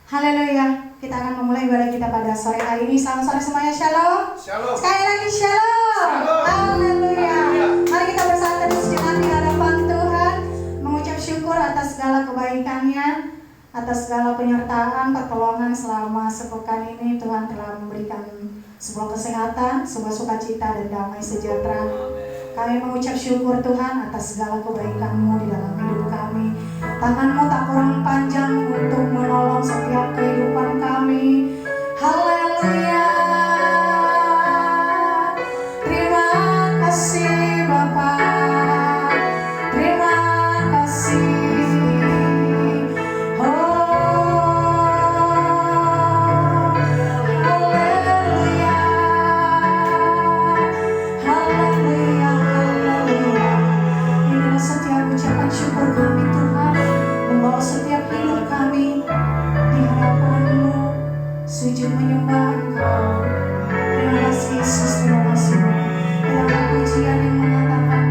Haleluya. Kita akan memulai ibadah kita pada sore hari ini. Selamat sore semuanya. Shalom. Shalom. Sekali lagi shalom. Haleluya. Mari kita bersatu sejenak di hadapan Tuhan, mengucap syukur atas segala kebaikannya, atas segala penyertaan, pertolongan selama sepekan ini. Tuhan telah memberikan sebuah kesehatan, sebuah sukacita dan damai sejahtera. Kami mengucap syukur Tuhan atas segala kebaikan-Mu di dalam hidup kami. Tangan-Mu tak kurang panjang untuk menolong setiap kehidupan kami. Haleluya. Terima kasih Bapa. Terima kasih. Ucapan syukur kami Tuhan, membawa setiap hidup kami di hadapan-Mu, sujud menyembah Engkau. Terima kasih Yesus, terima kasih. Dalam pujian yang mengatakan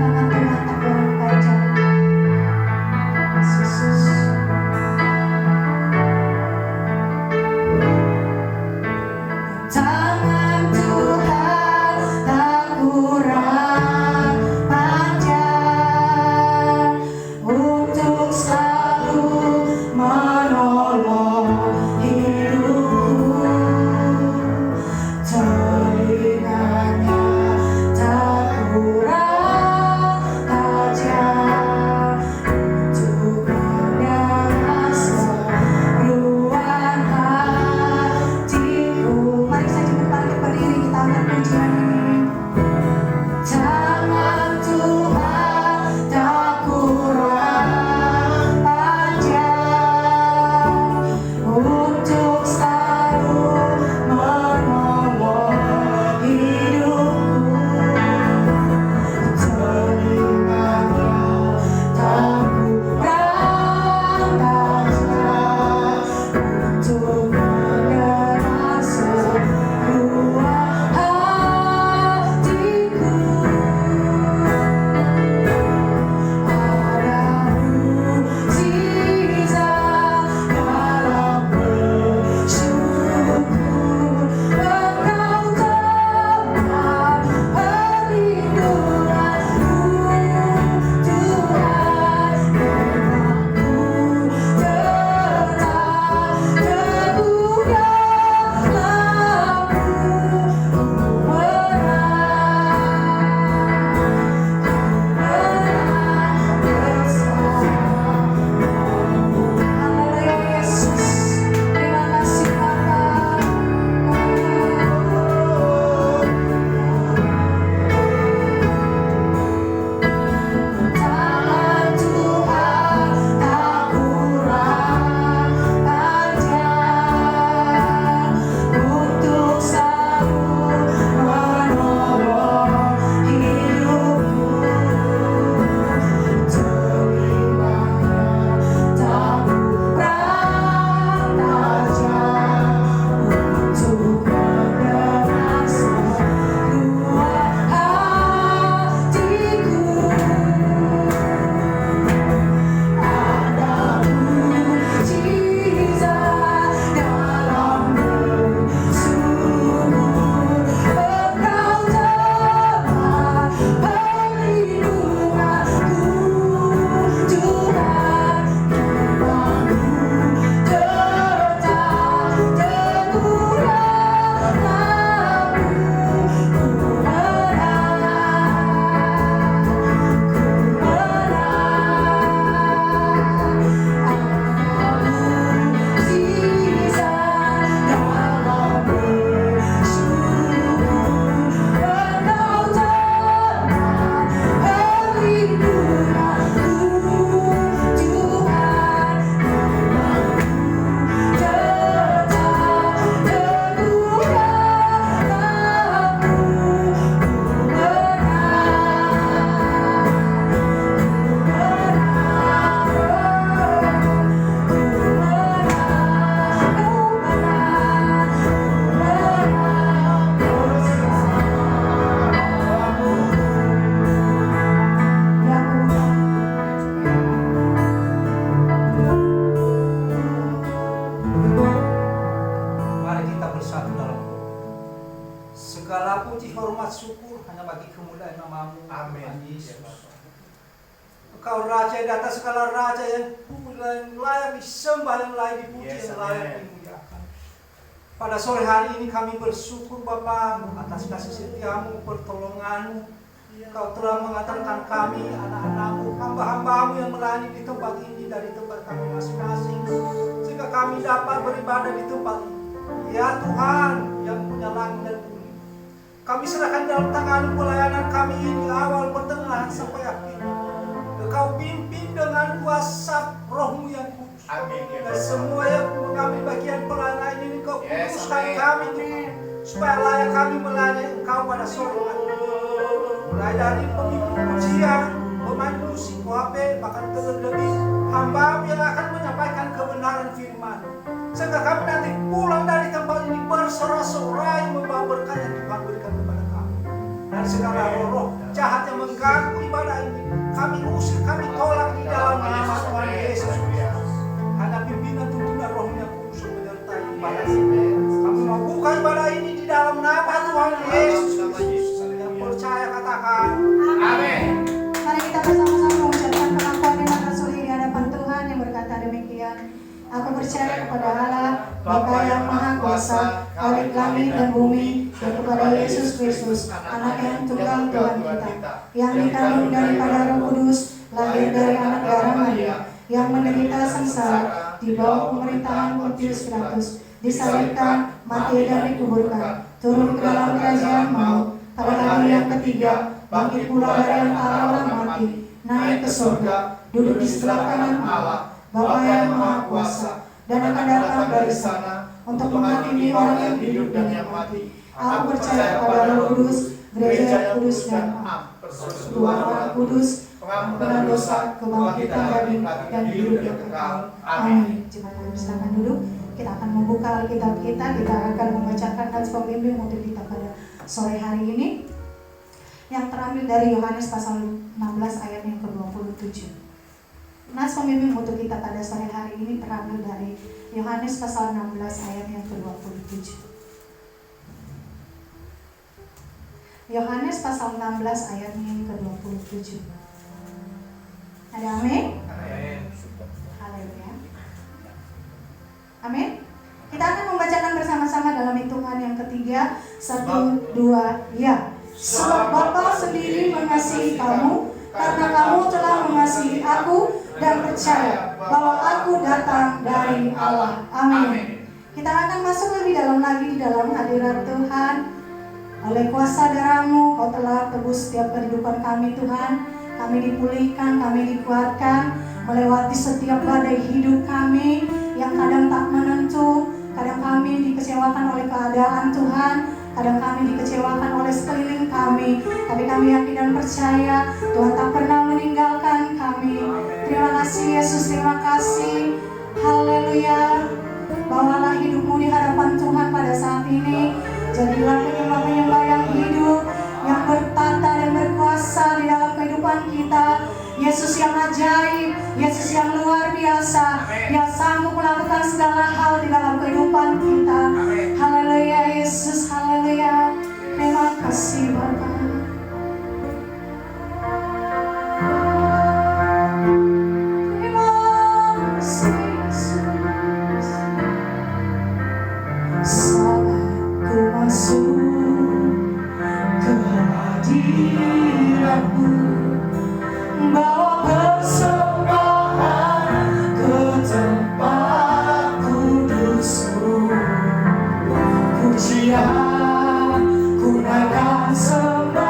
Amin. Engkau Raja di atas segala raja yang layak disembah, yang layak dipuji, yang layak dimuliakan. Pada sore hari ini kami bersyukur Bapa atas kasih setiamu, pertolonganmu. Kau telah mengantarkan kami, anak-anakmu, hamba-hambamu yang melayani di tempat ini dari tempat kami masing-masing, sehingga kami dapat beribadah di tempat ini. Ya Tuhan yang punya langit dan bumi, kami serahkan dalam tangan pelayanan kami ini, awal, pertengahan, sampai akhir. Kau pimpin dengan kuasa Roh-Mu yang kudus. Dan semua yang mengambil bagian pelayanan ini, Kau kuduskan kami Tuhan, supaya layak kami melayani Engkau pada sore hari. Mulai dari pemimpin pujian, pemain musik, OAP, bahkan terlebih hamba yang akan menyampaikan kebenaran firman, sehingga kami nanti pulang dari tempat ini bersorak-sorai membawa berkat yang Tuhan berikan kepada kami. Dan segala roh jahat yang mengganggu ibadah ini, kami usir, kami tolak di dalam nama Tuhan Yesus. Hanya pimpinan tuntunan Roh-Nya Kudus menyertai ibadah ini. Kami mau buka ibadah ini di dalam nama Tuhan Yesus. Yang percaya katakan Amin. Mari kita bersama-sama mengucapkan pengakuan iman rasuli di hadapan Tuhan yang berkata demikian. Aku percaya kepada Allah, Bapa yang Maha Kuasa, Khalik langit dan bumi, dan kepada Yesus Kristus, Anak yang tunggal Tuhan kita, yang dikandung daripada Roh Kudus, lahir dari anak darah Maria, yang menderita sengsara di bawah pemerintahan Pontius Pilatus, disalibkan, mati dan dikuburkan, turun ke dalam kerajaan maut, pada hari yang ketiga, bangkit pula dari antara orang mati, naik ke surga, duduk di sebelah kanan Allah, Bapa yang Maha Kuasa, dan akan datang dari sana untuk menghakimi orang yang hidup dan yang mati. Aku percaya kepada Roh Kudus, gereja kudus dan am, persekutuan orang kudus, pengampunan dosa, kebangkitan dari dan hidup yang kekal. Amin. Jemaat kami silakan duduk. Kita akan membuka Alkitab kita. Kita akan membacakan nats pembimbing untuk kita pada sore hari ini, yang terambil dari Yohanes pasal 16 ayat yang ke-27. Nats pembimbing untuk kita pada sore hari ini terambil dari Yohanes pasal 16 ayat yang ke-27. Yohanes pasal 16 ayat yang ke-27. Ada amin? Amin. Haleluya. Amin. Kita akan membacakan bersama-sama dalam hitungan yang ketiga. 1, 2, ya. Sebab Bapa sendiri mengasihi kamu, karena kamu telah mengasihi aku dan percaya bahwa aku datang dari Allah. Amin. Kita akan masuk lebih dalam lagi di dalam hadirat Tuhan. Oleh kuasa darah-Mu, Kau telah tebus setiap kehidupan kami Tuhan. Kami dipulihkan, kami dikuatkan melewati setiap badai hidup kami yang kadang tak menentu. Kadang kami dikecewakan oleh keadaan Tuhan, kadang kami dikecewakan oleh sekeliling kami, tapi kami yakin dan percaya Tuhan tak pernah meninggalkan kami. Terima kasih Yesus, terima kasih. Haleluya. Bawalah hidupmu di hadapan Tuhan pada saat ini. Jadilah penyembah-penyembah yang hidup, yang bertata dan berkuasa di dalam kehidupan kita. Yesus yang ajaib, Yesus yang luar biasa, yang sanggup melakukan segala hal di dalam kehidupan kita. Haleluya Yesus, haleluya. Terima kasih Bapa. Terima kasih Yesus. Saat ku masuk ke hadirat-Mu, bawa persembahan ke tempat kudus-Mu. Pujian ku naikkan sembah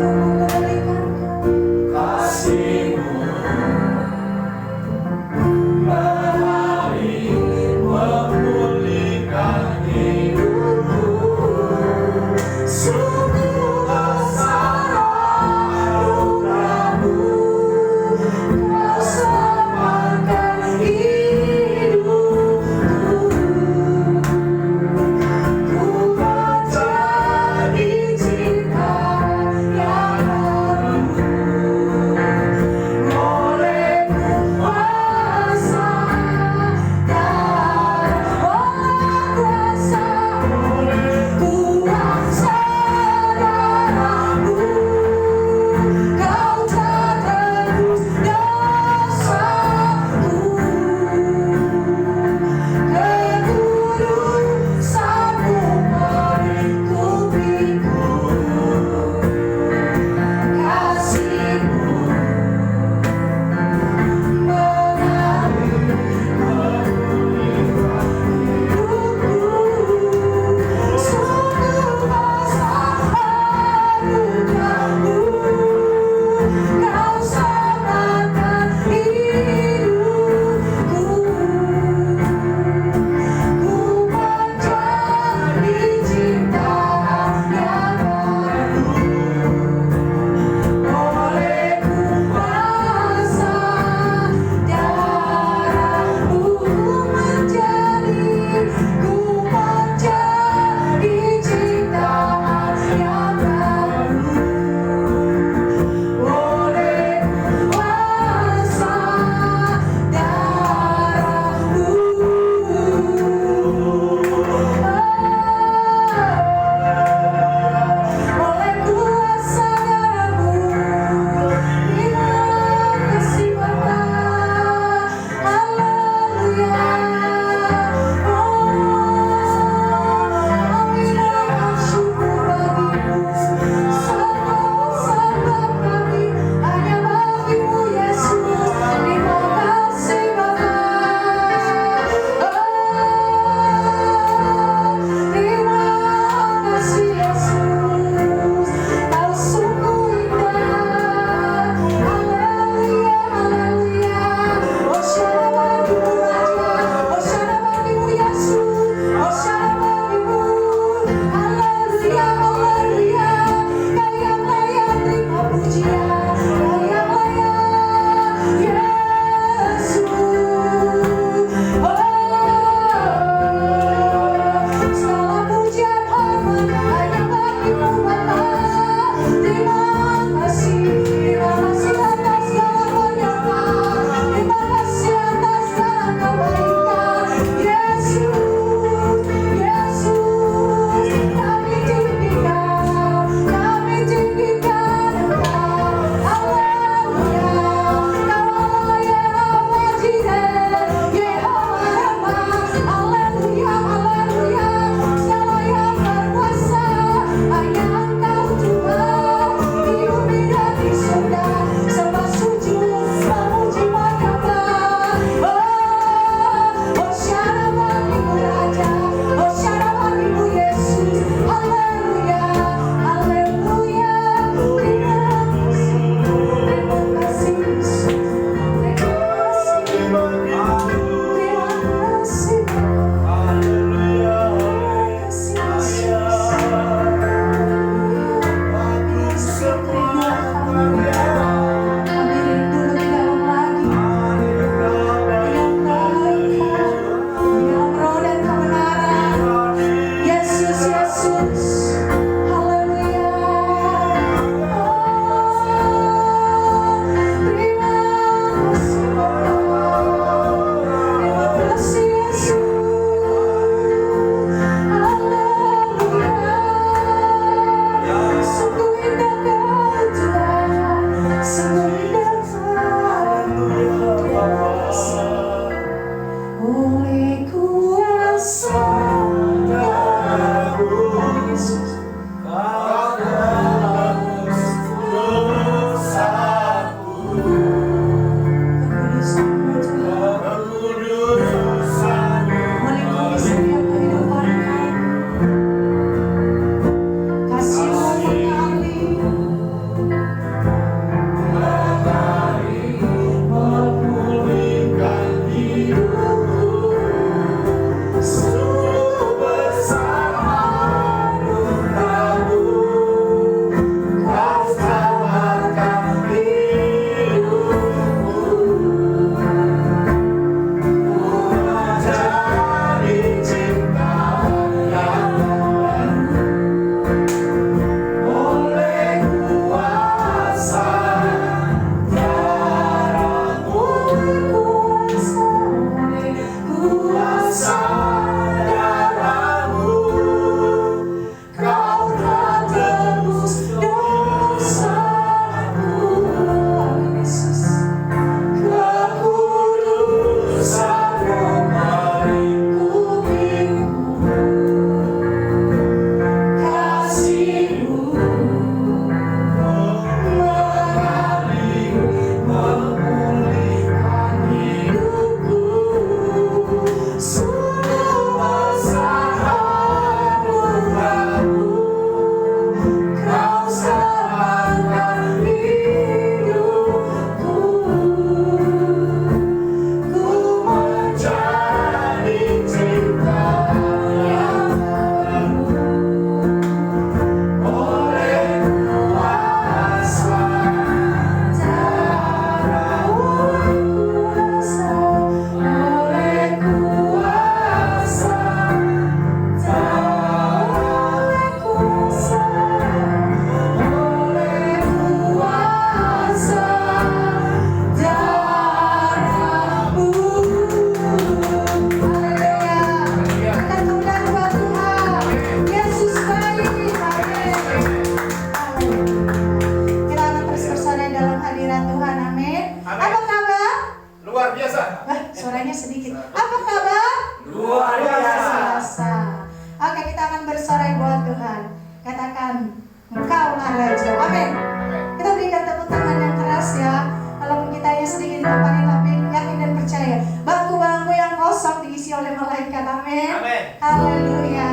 kasih-Mu memberikan kasih-Mu memulihkan hidupku. Sungguh besar anugerah-Mu, Kau selamatkan hidupku. Ku menjadi cinta yang biasa. Wah, suaranya sedikit. Apa kabar? Luar biasa. Oke, kita akan bersorai buat Tuhan. Katakan, Engkaulah Raja. Amin. Kita berikan tepuk tangan yang keras ya. Walaupun kita hanya sedikit di tempat ini, tapi yakin dan percaya bangku-bangku yang kosong diisi oleh malaikat. Amin. Amin. Haleluya.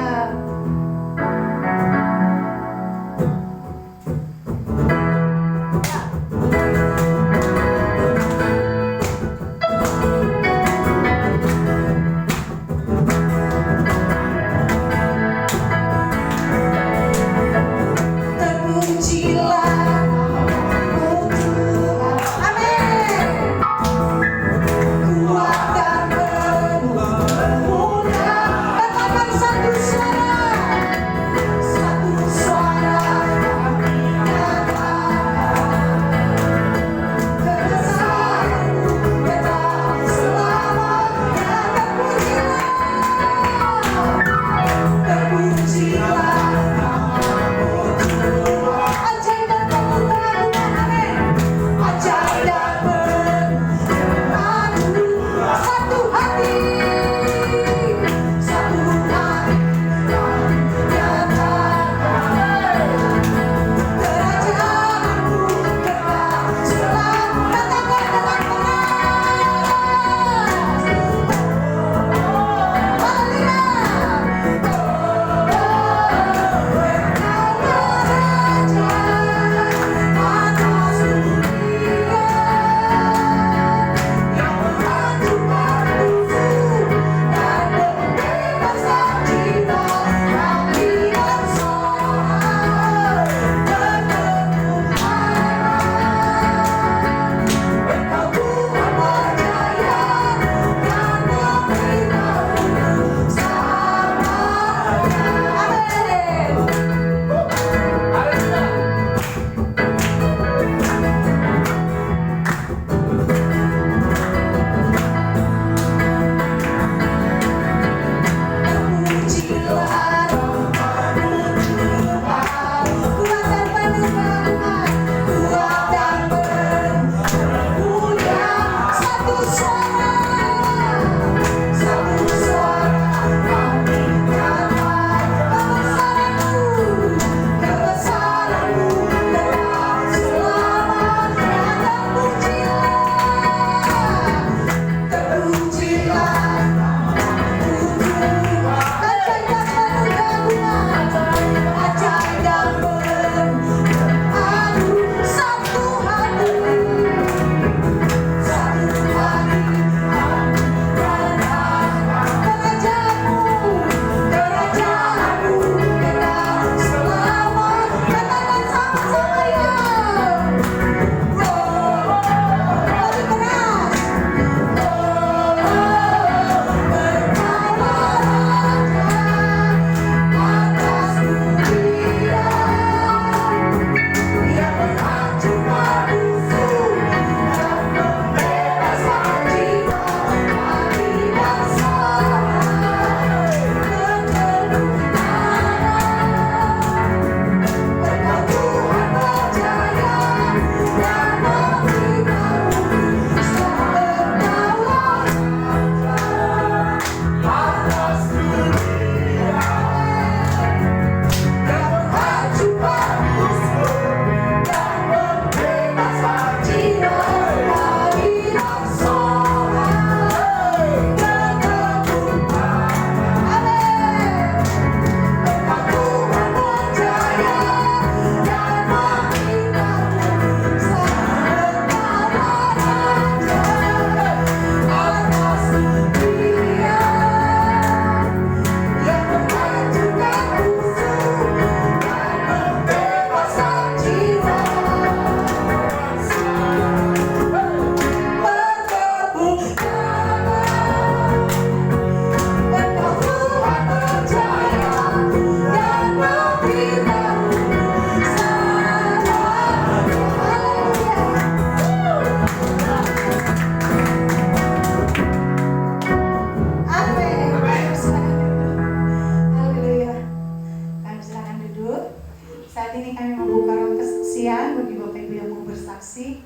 kesaksian bagi Bapak Ibu yang mau bersaksi.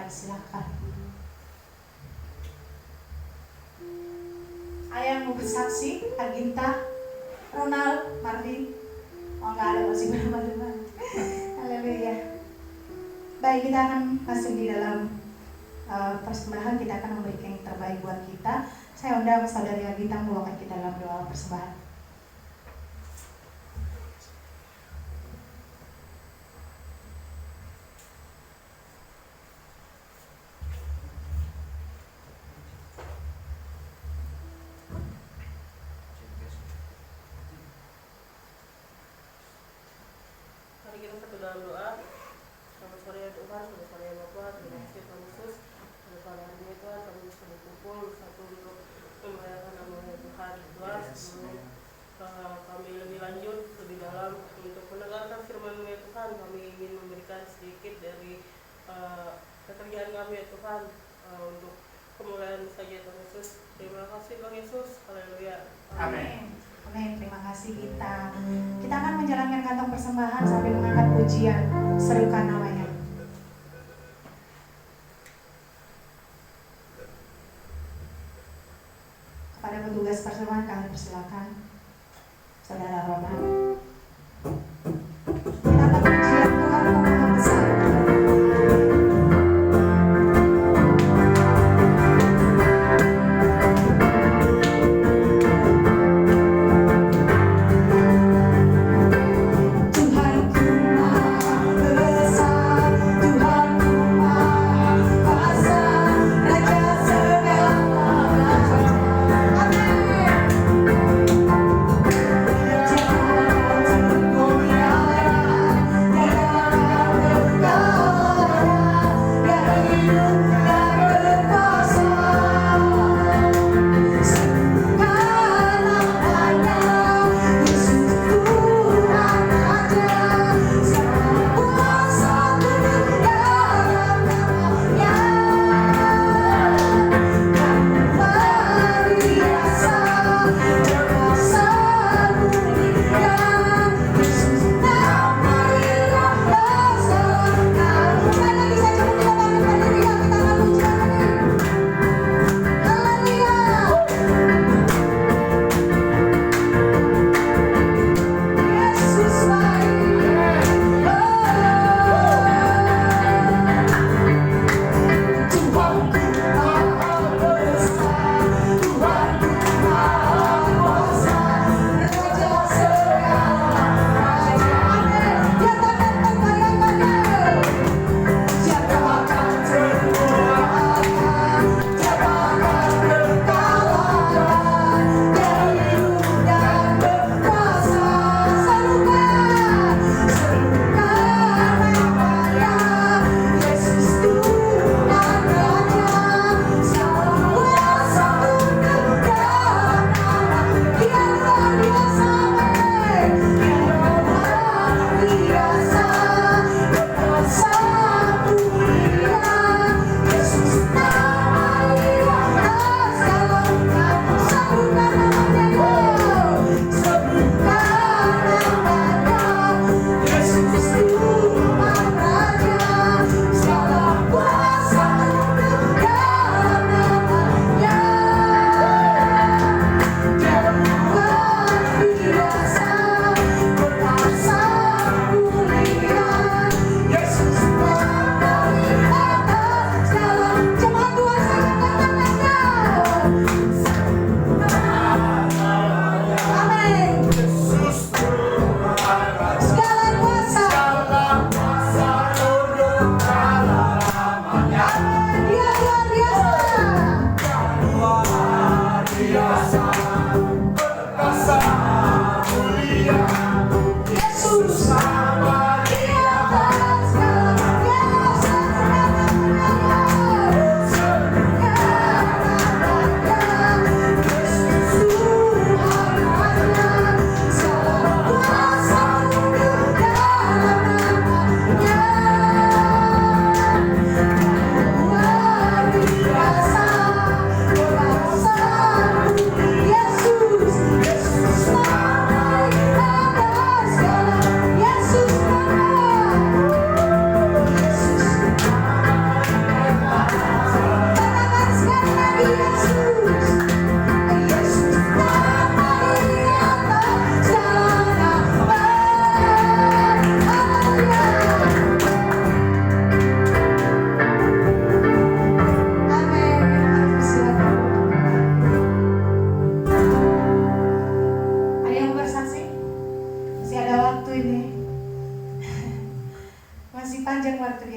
Silakan. Ayah mau bersaksi, Aginta, Ronald, Marvin. Oh nggak ada, masih benar-benar. Haleluya. Baik, kita akan masuk di dalam persembahan. Kita akan memberikan yang terbaik buat kita. Saya undang saudari Aginta membawakan kita dalam doa persembahan. Mari kita satu dalam doa. Selamat sore ya Tuhan, selamat sore ya Bapak. Terima kasih Tuhan Yesus. Pada hari ini Tuhan kami bisa berkumpul satu untuk memuliakan nama Tuhan. Tuhan sebelum kami lebih lanjut, lebih dalam untuk mendengarkan firman ya Tuhan, kami ingin memberikan sedikit dari pekerjaan kami ya Tuhan, untuk kemuliaan saja Tuhan Yesus. Terima kasih Tuhan Yesus. Haleluya. Amin. Amin, terima kasih Gita. Kita akan menjalankan kantong persembahan sambil mengangkat pujian, serukan namanya. Kepada petugas persembahan kami persilakan, Saudara Roman. Kita akan pujian Tuhan yang Maha Besar. Amin.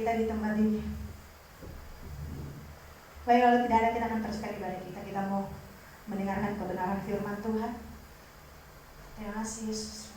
kita di tempat ini. Baik, kalau tidak ada, kita akan teruskan ibadah kita. Kita mau mendengarkan kebenaran firman Tuhan. Terima kasih Yesus.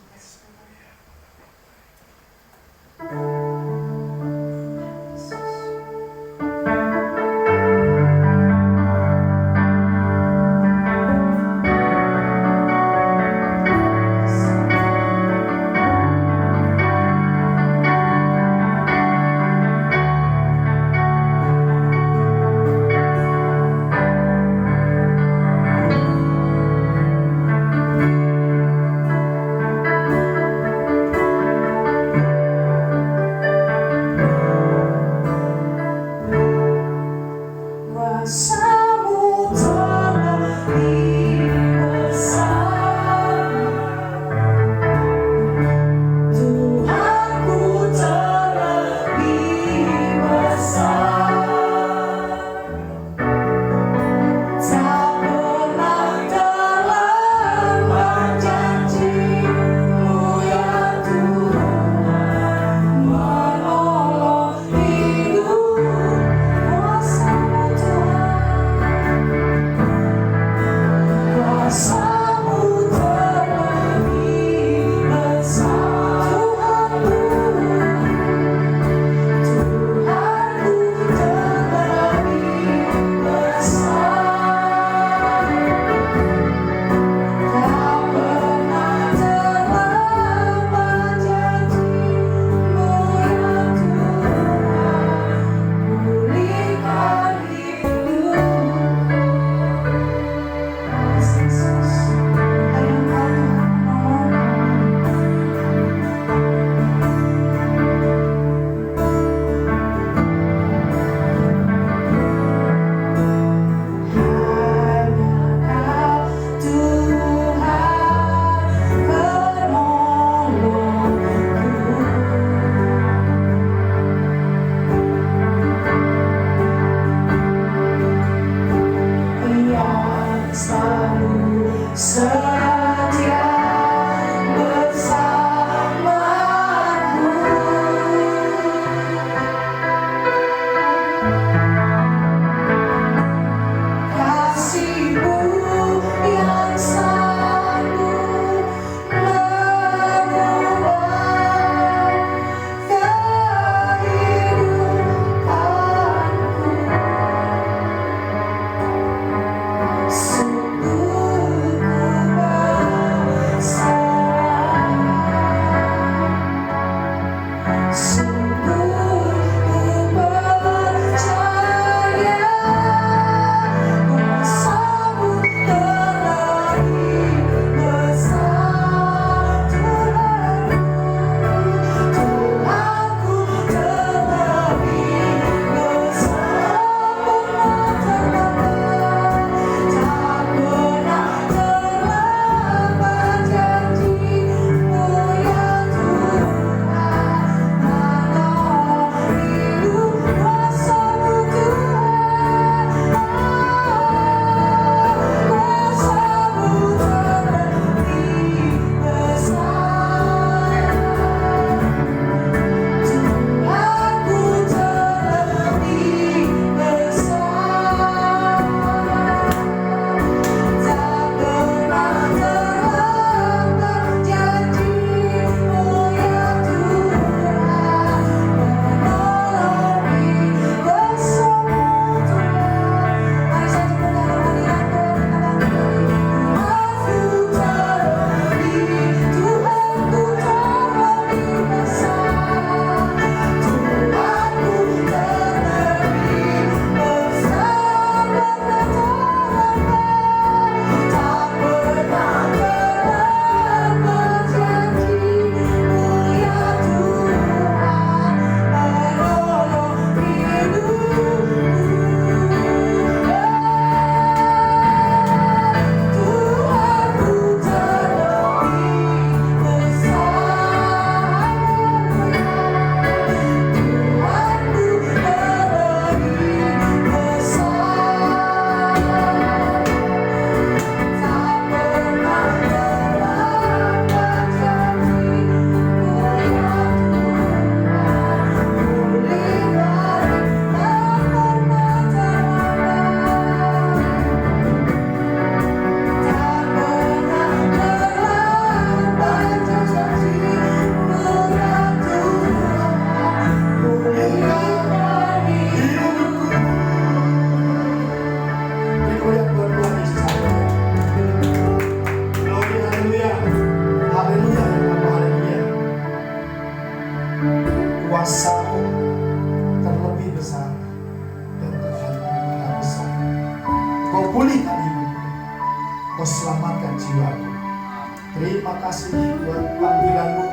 terima kasih buat panggilan-Mu.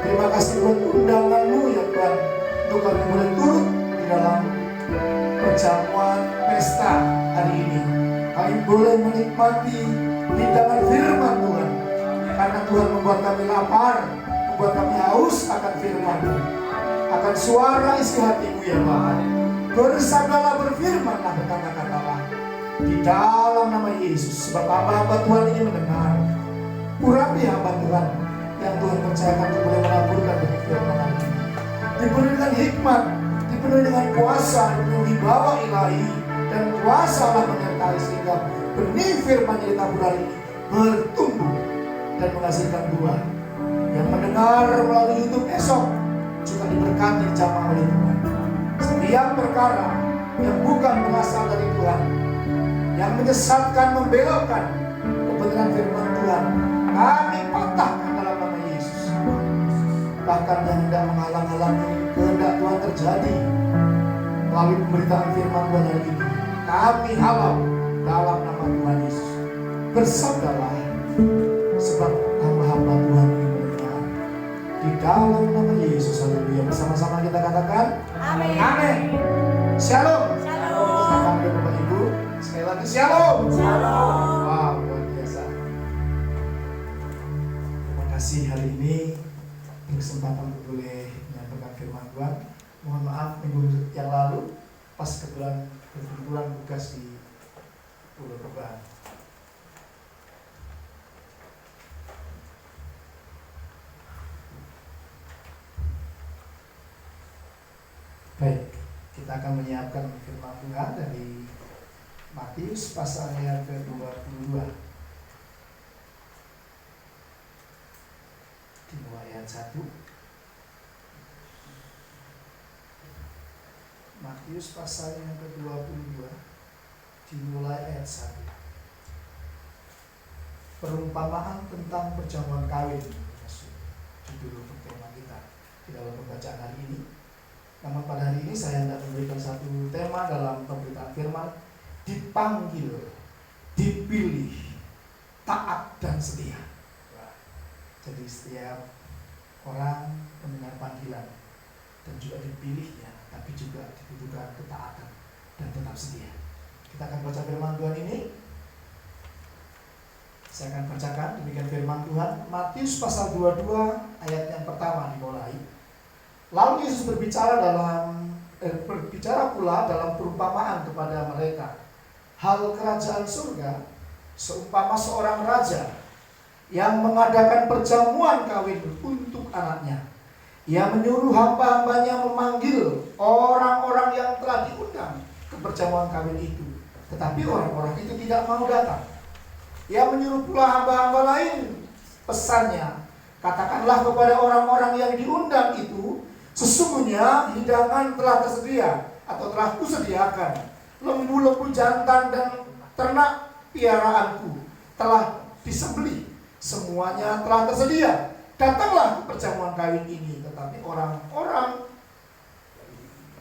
Terima kasih buat undangan-Mu ya Tuhan, untuk kami boleh turut di dalam perjamuan pesta hari ini. Kami boleh menikmati hidangan firman Tuhan, karena Tuhan membuat kami lapar, membuat kami haus akan firman-Mu, akan suara isi hati-Mu ya Tuhan. Bersabdalah, berfirmanlah, berkata-katalah di dalam nama Yesus, sebab hamba-hamba Tuhan ini mendengar. Urapi hamba Tuhan yang Tuhan percayakan untuk boleh menaburkan demi firman ini, dipenuhi dengan hikmat, dipenuhi dengan kuasa, dipenuhi wibawa ilahi, dan kuasa Allah menyertai sehingga benih firman yang ditabur hari ini bertumbuh dan menghasilkan buah. Yang mendengar melalui YouTube esok juga diberkati jamaah oleh Tuhan. Setiap perkara yang bukan berasal dari Tuhan, yang menyesatkan, membelokkan kebenaran firman Tuhan, kami patahkan dalam nama Yesus. Bahkan yang hendak menghalang-halangi kehendak Tuhan terjadi melalui pemberitaan firman Tuhan hari ini, kami halau dalam nama Tuhan Yesus. Bersabdalah, sebab hamba-hamba Tuhan ini mendengar. Di dalam nama Yesus, haleluya. Bersama-sama kita katakan amin. Amin. Shalom. Shalom. Kita panggil Bapak Ibu sekali lagi, shalom. Shalom. Wow, luar biasa. Terima kasih hari ini berkesempatan untuk boleh menyampaikan firman Tuhan. Mohon maaf minggu yang lalu pas kebetulan tugas di Pulau Kebang. Baik, kita akan menyiapkan firman Tuhan dari Matius pasal yang ke-22. Dimulai ayat 1. Matius pasal yang ke-22 dimulai ayat 1. Perumpamaan tentang perjamuan kawin, judul untuk tema kita di dalam pembacaan hari ini. Namun pada hari ini saya hendak memberikan satu tema dalam pemberitaan firman, dipanggil, dipilih, taat dan setia. Jadi setiap orang mendengar panggilan dan juga dipilihnya, tapi juga dibutuhkan ketaatan dan tetap setia. Kita akan baca firman Tuhan ini. Saya akan bacakan demikian firman Tuhan. Matius pasal 22 ayat yang pertama dimulai. Lalu Yesus berbicara pula dalam perumpamaan kepada mereka. Hal kerajaan surga seumpama seorang raja yang mengadakan perjamuan kawin untuk anaknya. Ia menyuruh hamba-hambanya memanggil orang-orang yang telah diundang ke perjamuan kawin itu. Tetapi orang-orang itu tidak mau datang. Ia menyuruh pula hamba-hamba lain, pesannya, katakanlah kepada orang-orang yang diundang itu, sesungguhnya hidangan telah tersedia atau telah kusediakan. Lembu-lembu jantan dan ternak piaraanku telah disembelih. Semuanya telah tersedia. Datanglah ke perjamuan kawin ini. Tetapi orang-orang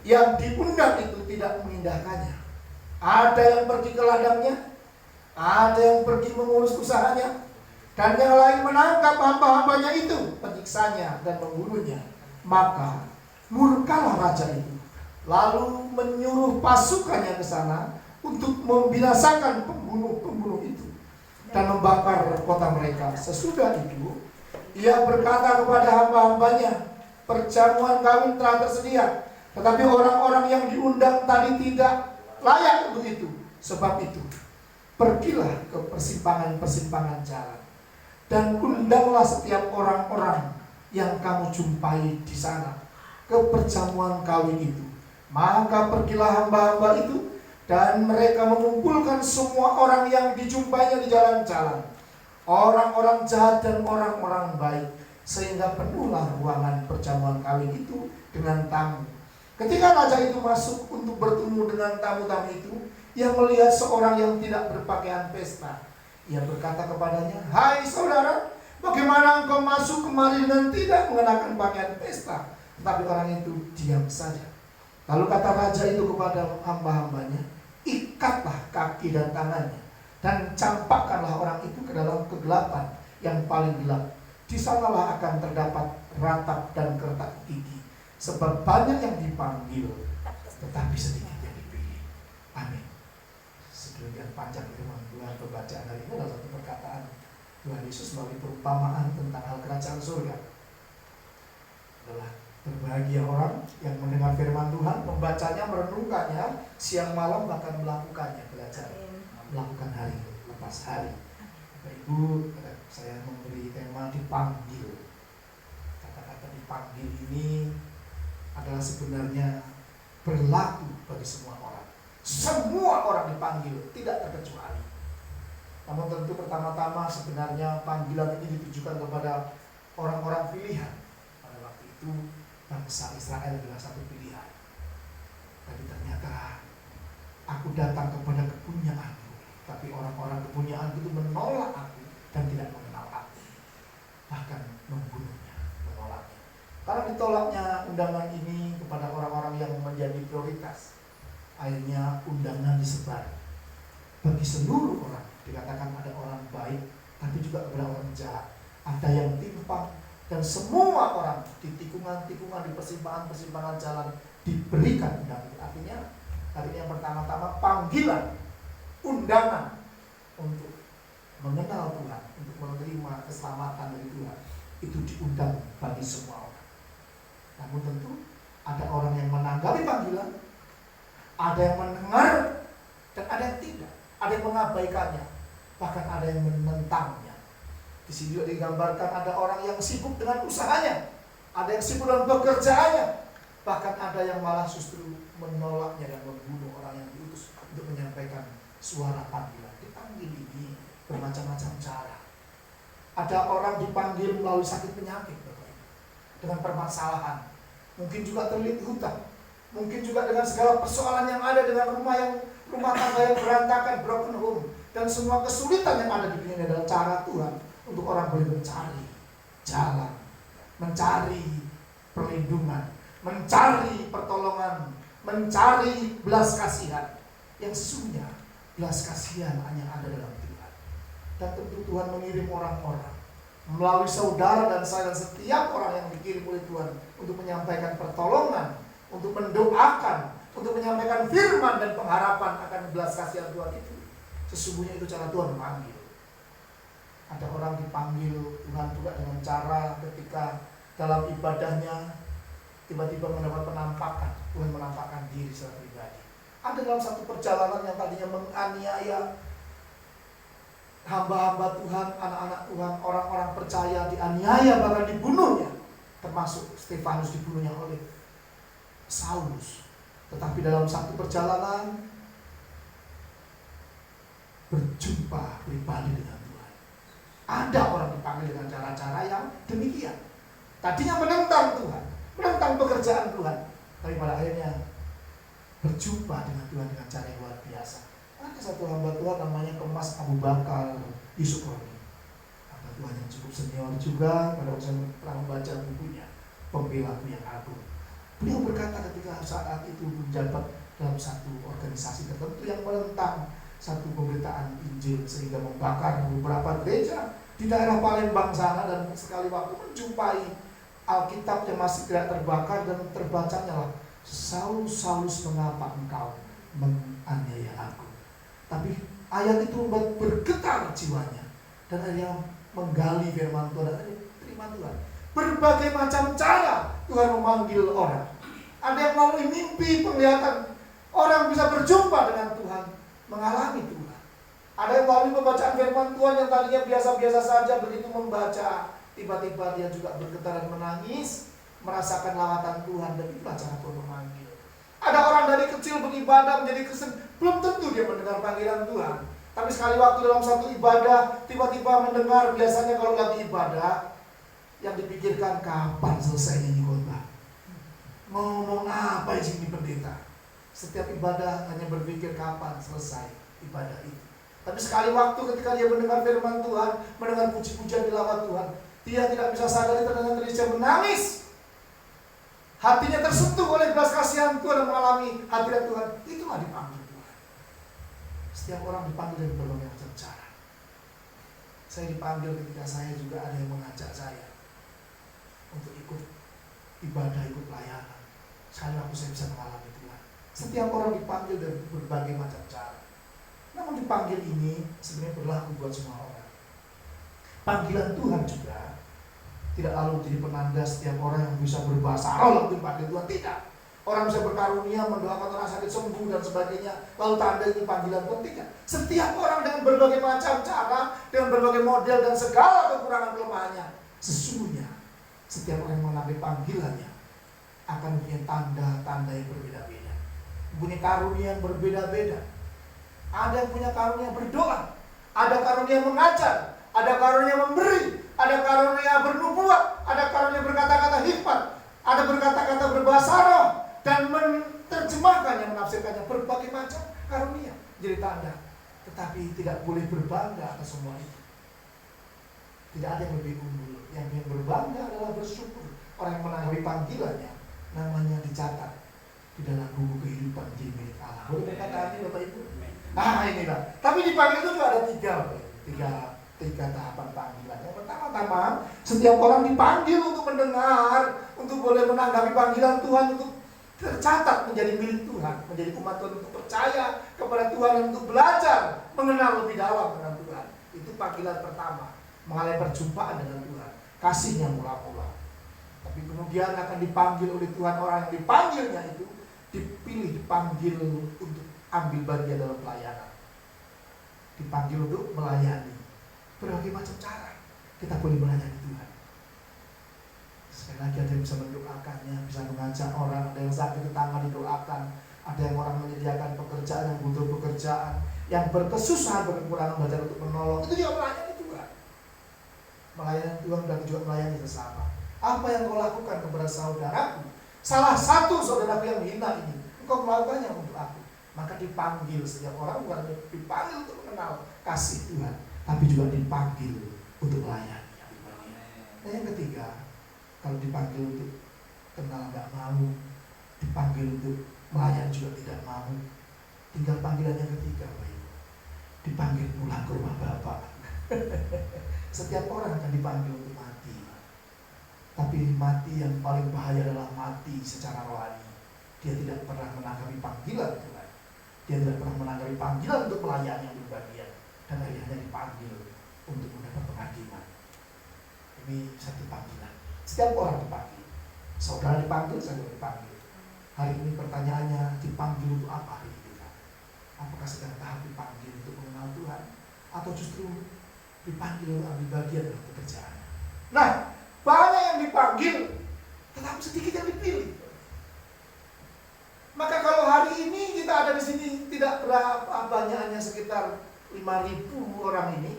yang diundang itu tidak mengindahkannya. Ada yang pergi ke ladangnya, ada yang pergi mengurus usahanya, dan yang lain menangkap hamba-hambanya itu, penyiksanya dan membunuhnya. Maka murkalah raja itu, lalu menyuruh pasukannya ke sana untuk membinasakan pembunuh-pembunuh itu dan membakar kota mereka. Sesudah itu ia berkata kepada hamba-hambanya, perjamuan kawin telah tersedia, tetapi orang-orang yang diundang tadi tidak layak untuk itu. Sebab itu pergilah ke persimpangan-persimpangan jalan dan undanglah setiap orang-orang yang kamu jumpai di sana ke perjamuan kawin itu. Maka pergilah hamba-hamba itu, dan mereka mengumpulkan semua orang yang dijumpainya di jalan-jalan, orang-orang jahat dan orang-orang baik, sehingga penuhlah ruangan perjamuan kawin itu dengan tamu. Ketika raja itu masuk untuk bertemu dengan tamu-tamu itu, ia melihat seorang yang tidak berpakaian pesta. Ia berkata kepadanya, "Hai saudara, bagaimana engkau masuk kemari dengan tidak mengenakan pakaian pesta?" Tetapi orang itu diam saja. Lalu kata raja itu kepada hamba-hambanya, "Ikatlah kaki dan tangannya, dan campakkanlah orang itu ke dalam kegelapan yang paling gelap. Di sanalah akan terdapat ratap dan kertak gigi, sebab banyak yang dipanggil, tetapi sedikit yang dipilih. Amin. Sedemikian panjang firman Tuhan pembacaan hari ini adalah satu perkataan Tuhan Yesus melalui perumpamaan tentang hal kerajaan surga. Adalah berbahagia orang yang mendengar firman Tuhan, membacanya, merenungkannya, siang malam bahkan melakukannya, belajar melakukan hari lepas hari. Bapak Ibu, saya memberi tema dipanggil. Kata-kata dipanggil ini adalah sebenarnya berlaku bagi semua orang. Semua orang dipanggil, tidak terkecuali. Namun tentu pertama-tama sebenarnya panggilan ini ditujukan kepada orang-orang pilihan. Pada waktu itu bangsa Israel adalah satu pilihan. Tapi ternyata aku datang kepada kepunyaanku, tapi orang-orang kepunyaan itu menolak aku dan tidak mengenal aku, bahkan membunuhnya, menolaknya. Karena ditolaknya undangan ini kepada orang-orang yang menjadi prioritas, akhirnya undangan disebar bagi seluruh orang. Dikatakan ada orang baik, tapi juga ada orang jahat, ada yang timpang, dan semua orang di tikungan-tikungan, di persimpangan-persimpangan jalan diberikan undangan. Artinya yang pertama-tama panggilan, undangan untuk mengenal Tuhan, untuk menerima keselamatan dari Tuhan, itu diundang bagi semua orang. Namun tentu ada orang yang menanggapi panggilan, ada yang mendengar, dan ada yang tidak. Ada yang mengabaikannya, bahkan ada yang menentangnya. Di sini juga digambarkan ada orang yang sibuk dengan usahanya, ada yang sibuk dengan pekerjaannya, bahkan ada yang malah justru menolaknya dan membunuh orang yang diutus untuk menyampaikan suara panggilan. Dipanggil ini bermacam-macam cara. Ada orang dipanggil melalui sakit penyakit, Bapak Ibu, dengan permasalahan, mungkin juga terlilit hutang, mungkin juga dengan segala persoalan yang ada, dengan rumah tangga yang berantakan, broken home, dan semua kesulitan yang ada di dunia. Adalah cara Tuhan untuk orang boleh mencari jalan, mencari perlindungan, mencari pertolongan, mencari belas kasihan. Yang sesungguhnya belas kasihan hanya ada dalam Tuhan. Dan tentu Tuhan mengirim orang-orang melalui saudara dan saya dan setiap orang yang dikirim oleh Tuhan untuk menyampaikan pertolongan, untuk mendoakan, untuk menyampaikan firman dan pengharapan akan belas kasihan Tuhan itu. Sesungguhnya itu cara Tuhan memanggil. Ada orang dipanggil Tuhan juga dengan cara ketika dalam ibadahnya tiba-tiba mendapat penampakan. Tuhan menampakkan diri secara pribadi. Ada dalam satu perjalanan yang tadinya menganiaya hamba-hamba Tuhan, anak-anak Tuhan, orang-orang percaya, dianiaya bahkan dibunuhnya. Termasuk Stefanus dibunuhnya oleh Saulus. Tetapi dalam satu perjalanan berjumpa pribadi dengan Tuhan. Ada orang dipanggil dengan cara-cara yang demikian. Tadinya menentang Tuhan, menentang pekerjaan Tuhan, tapi pada akhirnya berjumpa dengan Tuhan dengan cara yang luar biasa. Ada satu hamba Tuhan namanya Kemas Abu Bakar Yusuf Roni, hamba Tuhan yang cukup senior juga. Pada waktu saya pernah membaca bukunya Pembelaku yang Agung, beliau berkata ketika saat itu menjabat dalam satu organisasi tertentu yang menentang satu pemberitaan Injil sehingga membakar beberapa gereja di daerah Palembang sana, dan sekali waktu menjumpai Alkitab yang masih tidak terbakar dan terbacanya lah, Saulus, Saulus, mengapa engkau menganiaya aku? Tapi ayat itu membuat bergetar jiwanya dan akhirnya menggali firman Tuhan dan terima Tuhan. Berbagai macam cara Tuhan memanggil orang. Ada yang melalui mimpi, penglihatan, orang bisa berjumpa dengan Tuhan, mengalami Tuhan. Ada yang melalui pembacaan firman Tuhan yang tadinya biasa-biasa saja, begitu membaca tiba-tiba dia juga bergetar dan menangis, merasakan lawatan Tuhan, dan itulah cara Tuhan memanggil. Ada orang dari kecil beribadah menjadi belum tentu dia mendengar panggilan Tuhan, tapi sekali waktu dalam satu ibadah tiba-tiba mendengar. Biasanya kalau lagi ibadah yang dipikirkan kapan selesainya ini khotbah, ngomong apa ini pendeta. Setiap ibadah hanya berpikir kapan selesai ibadah itu. Tapi sekali waktu ketika dia mendengar firman Tuhan, mendengar puji-pujian tilawat Tuhan, dia tidak bisa sadari ternyata dia menangis. Hatinya tersentuh oleh belas kasihan Tuhan dan mengalami hadirat Tuhan. Itulah dipanggil Tuhan. Setiap orang dipanggil dari berbagai macam cara. Saya dipanggil ketika saya juga ada yang mengajak saya untuk ikut ibadah, ikut pelayanan. Sekali waktu saya bisa mengalami Tuhan. Setiap orang dipanggil dari berbagai macam cara. Namun dipanggil ini sebenarnya berlaku buat semua orang. Panggilan Tuhan juga tidak lalu jadi penanda setiap orang yang bisa berbahasa roh lalu dipanggil Tuhan. Tidak. Orang bisa berkarunia, mendoakan orang sakit sembuh dan sebagainya, lalu tanda ini panggilan Tuhan. Tidak. Setiap orang dengan berbagai macam cara, dengan berbagai model dan segala kekurangan kelemahannya, sesungguhnya setiap orang yang mengambil panggilannya akan punya tanda-tanda yang berbeda-beda, punya karunia yang berbeda-beda. Ada yang punya karunia berdoa, ada karunia mengajar, ada karunia memberi, ada karunia bernubuat, ada karunia berkata-kata hikmat, ada berkata-kata berbahasa roh, dan menerjemahkannya, menafsirkannya, berbagai macam karunia jadi tanda. Tetapi tidak boleh berbangga atas semua itu. Tidak ada yang lebih unggul. Yang berbangga adalah bersyukur. Orang yang menanggapi panggilannya, namanya dicatat di dalam buku kehidupan di milik Allah. Boleh berkata amin Bapak Ibu? Nah inilah. Tapi dipanggil itu juga ada tiga tahapan panggilan. Yang pertama-tama, setiap orang dipanggil untuk mendengar, untuk boleh menanggapi panggilan Tuhan, untuk tercatat menjadi milik Tuhan, menjadi umat Tuhan, untuk percaya kepada Tuhan, untuk belajar mengenal lebih dalam dengan Tuhan. Itu panggilan pertama, mengalami perjumpaan dengan Tuhan, kasihnya mula-mula. Tapi kemudian akan dipanggil oleh Tuhan. Orang yang dipanggilnya itu dipilih, dipanggil untuk ambil bagian dalam pelayanan, dipanggil untuk melayani. Berbagai macam cara kita boleh melayani Tuhan. Sekali lagi, ada yang bisa mendoakannya, bisa mengajak orang, ada yang sakit tetangga didoakan, ada yang orang menyediakan pekerjaan yang butuh pekerjaan, yang berkesusahan, berkekurangan belajar untuk menolong. Itu juga melayani Tuhan. Melayani Tuhan berarti juga melayani sesama. Apa yang kau lakukan kepada saudaraku, salah satu saudaraku yang hina ini, engkau melakukannya untuk aku. Maka dipanggil setiap orang, bukan dipanggil untuk mengenal kasih Tuhan, tapi juga dipanggil untuk melayani. Dan yang ketiga, kalau dipanggil untuk kenal nggak mau, dipanggil untuk melayani juga tidak mau. Tinggal panggilan yang ketiga, Bapak Ibu, dipanggil pulang ke rumah Bapak. Setiap orang akan dipanggil untuk mati, tapi mati yang paling bahaya adalah mati secara rohani. Dia tidak pernah menanggapi panggilan Tuhan, dia tidak pernah menanggapi panggilan untuk melayani yang berbagian, dan akhirnya dipanggil untuk mendapat penghakiman. Ini satu panggilan. Setiap orang dipanggil. Saudara dipanggil, saya juga dipanggil. Hari ini pertanyaannya, dipanggil untuk apa hari ini? Apakah sedang tahap dipanggil untuk mengenal Tuhan, atau justru dipanggil untuk ambil bagian dalam pekerjaan? Nah, banyak yang dipanggil, tetapi sedikit yang dipilih. Maka kalau hari ini kita ada di sini tidak berapa banyak, hanya sekitar 5.000 orang ini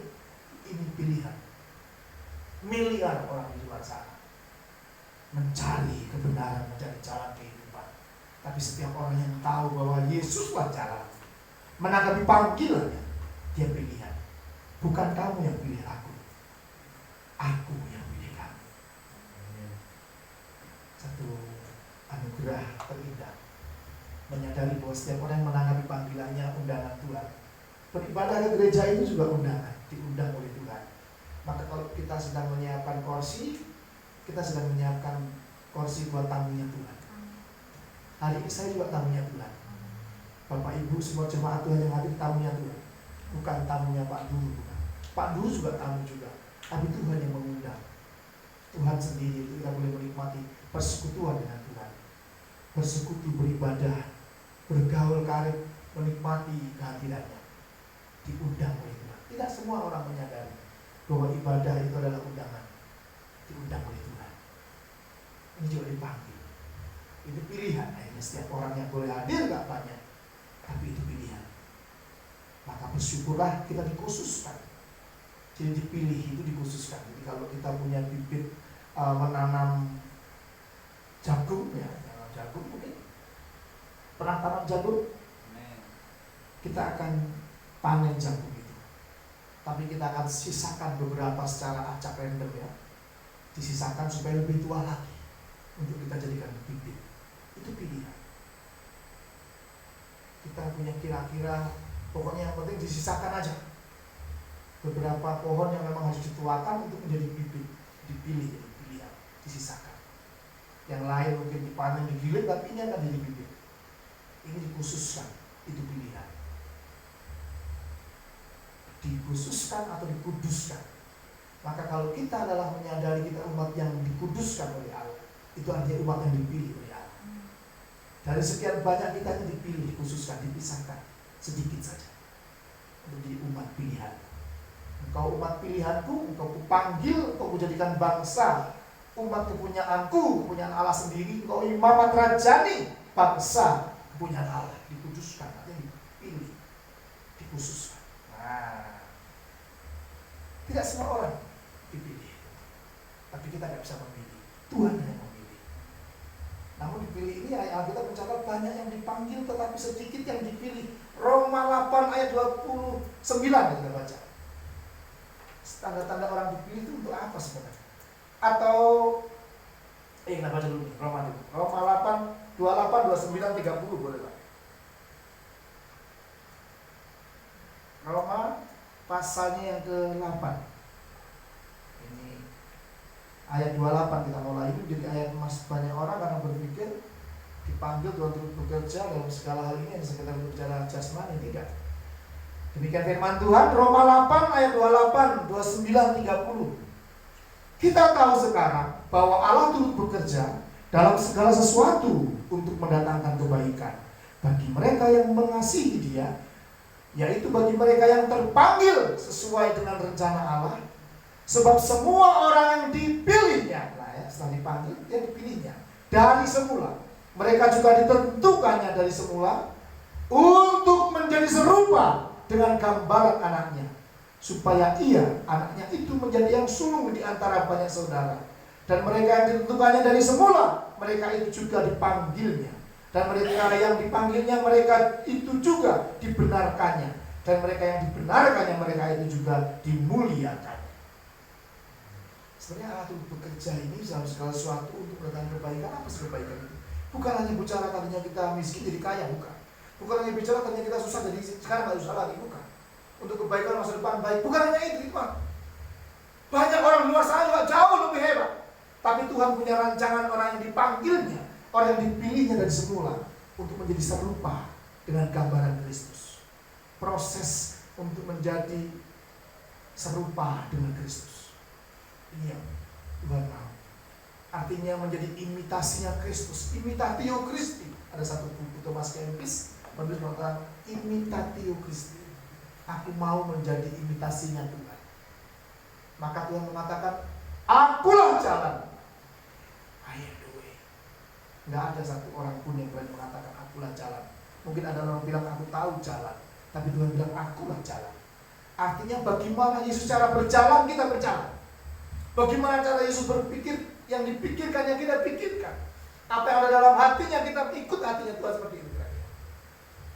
pilihan. Miliar orang di luar sana mencari kebenaran, mencari jalan kehidupan. Tapi setiap orang yang tahu bahwa Yesuslah jalan, menanggapi panggilannya, dia pilihan. Bukan kamu yang pilih aku yang pilih kamu. Satu anugerah terindah, menyadari bahwa setiap orang yang menanggapi panggilannya undangan Tuhan. Beribadah ke gereja itu juga undangan, diundang oleh Tuhan. Maka kalau kita sedang menyiapkan kursi, kita sedang menyiapkan kursi buat tamunya Tuhan. Hari ini saya juga tamunya Tuhan. Bapak Ibu semua jemaat Tuhan yang hadir tamunya Tuhan. Bukan tamunya Pak Duru, bukan. Pak Duru juga tamu juga. Tapi Tuhan yang mengundang. Tuhan sendiri itu kita boleh menikmati persekutuan dengan Tuhan. Bersekutu, beribadah, bergaul karib, menikmati kehadirannya. Diundang oleh Tuhan. Tidak semua orang menyadari bahwa ibadah itu adalah undangan. Diundang oleh Tuhan. Ini juga dipanggil. Itu pilihan. Akhirnya setiap orang yang boleh hadir gak banyak, tapi itu pilihan. Maka bersyukurlah kita dikhususkan. Jadi dipilih itu dikhususkan. Jadi kalau kita punya bibit menanam jagung, ya jagung mungkin pernah tanam jagung, kita akan panen jagung itu. Tapi kita akan sisakan beberapa secara acak random, ya. Disisakan supaya lebih tua lagi untuk kita jadikan bibit. Itu pilihan. Kita punya kira-kira, pokoknya yang penting disisakan aja. beberapa pohon yang memang harus dituakan untuk menjadi bibit, dipilih jadi pilihan, disisakan. Yang lain mungkin dipanen, digiling, tapi ini akan jadi bibit. Ini dikhususkan, itu pilihan. Dikhususkan atau dikuduskan. Maka kalau kita adalah menyadari kita umat yang dikuduskan oleh Allah, itu artinya umat yang dipilih oleh Allah. Dari sekian banyak kita yang dipilih, dikhususkan, dipisahkan sedikit saja untuk jadi umat pilihan. Engkau umat pilihanku, engkau kupanggil, engkau kujadikan bangsa, umat kepunyaanku, kepunyaan Allah sendiri. Engkau imamat rajani, bangsa kepunyaan Allah, dikuduskan, artinya dipilih, dikhususkan. Nah, tidak semua orang dipilih, tapi kita nggak bisa memilih. Tuhan yang memilih. Namun dipilih ini Alkitab mencatat banyak yang dipanggil, tetapi sedikit yang dipilih. Roma 8 ayat 29 kita baca. Tanda-tanda orang dipilih itu untuk apa sebenarnya? Atau kita baca dulu nih, Roma 8, 28, 29, 30 boleh Pak. Roma pasalnya yang ke-8. Ini ayat 28 kita mulai. Ini jadi ayat emas banyak orang karena berpikir dipanggil Tuhan untuk bekerja dalam segala hal ini yang sekedar berbicara jasmani, tidak. Demikian firman Tuhan, Roma 8 ayat 28, 29, 30. Kita tahu sekarang bahwa Allah turut bekerja dalam segala sesuatu untuk mendatangkan kebaikan bagi mereka yang mengasihi Dia, yaitu bagi mereka yang terpanggil sesuai dengan rencana Allah. Sebab semua orang yang dipilihnya, setelah dipanggil, dia dipilihnya dari semula. Mereka juga ditentukannya dari semula untuk menjadi serupa dengan gambaran anaknya, supaya ia, anaknya itu menjadi yang sulung di antara banyak saudara. Dan mereka yang ditentukannya dari semula, mereka itu juga dipanggilnya. Dan mereka yang dipanggilnya, mereka itu juga dibenarkannya. Dan mereka yang dibenarkannya, mereka itu juga dimuliakan. Sebenarnya Allah itu bekerja ini dalam segala sesuatu untuk mendatangkan kebaikan. Apa sih kebaikan itu? Bukan hanya bicara tadinya kita miskin jadi kaya, bukan. Bukan hanya bicara tadinya kita susah jadi sekarang nggak susah lagi, bukan. Untuk kebaikan masa depan baik, bukan hanya itu, Pak. Banyak orang luar sana juga jauh lebih hebat. Tapi Tuhan punya rancangan orang yang dipanggilnya, orang yang dipilihnya dari semula untuk menjadi serupa dengan gambaran Kristus. Proses untuk menjadi serupa dengan Kristus. Ini yang Tuhan mau. Artinya menjadi imitasinya Kristus, imitatio Christi. Ada satu buku Thomas Kempis menulis tentang imitatio Christi. Aku mau menjadi imitasinya Tuhan. Maka Tuhan mengatakan, akulah jalan. I am the way. Nggak ada satu orang pun yang berani mengatakan akulah jalan. Mungkin ada orang bilang aku tahu jalan, tapi Tuhan bilang akulah jalan. Artinya bagaimana Yesus cara berjalan, kita berjalan. Bagaimana cara Yesus berpikir, yang dipikirkan yang kita pikirkan. Apa yang ada dalam hatinya kita ikut hatinya Tuhan, seperti itu.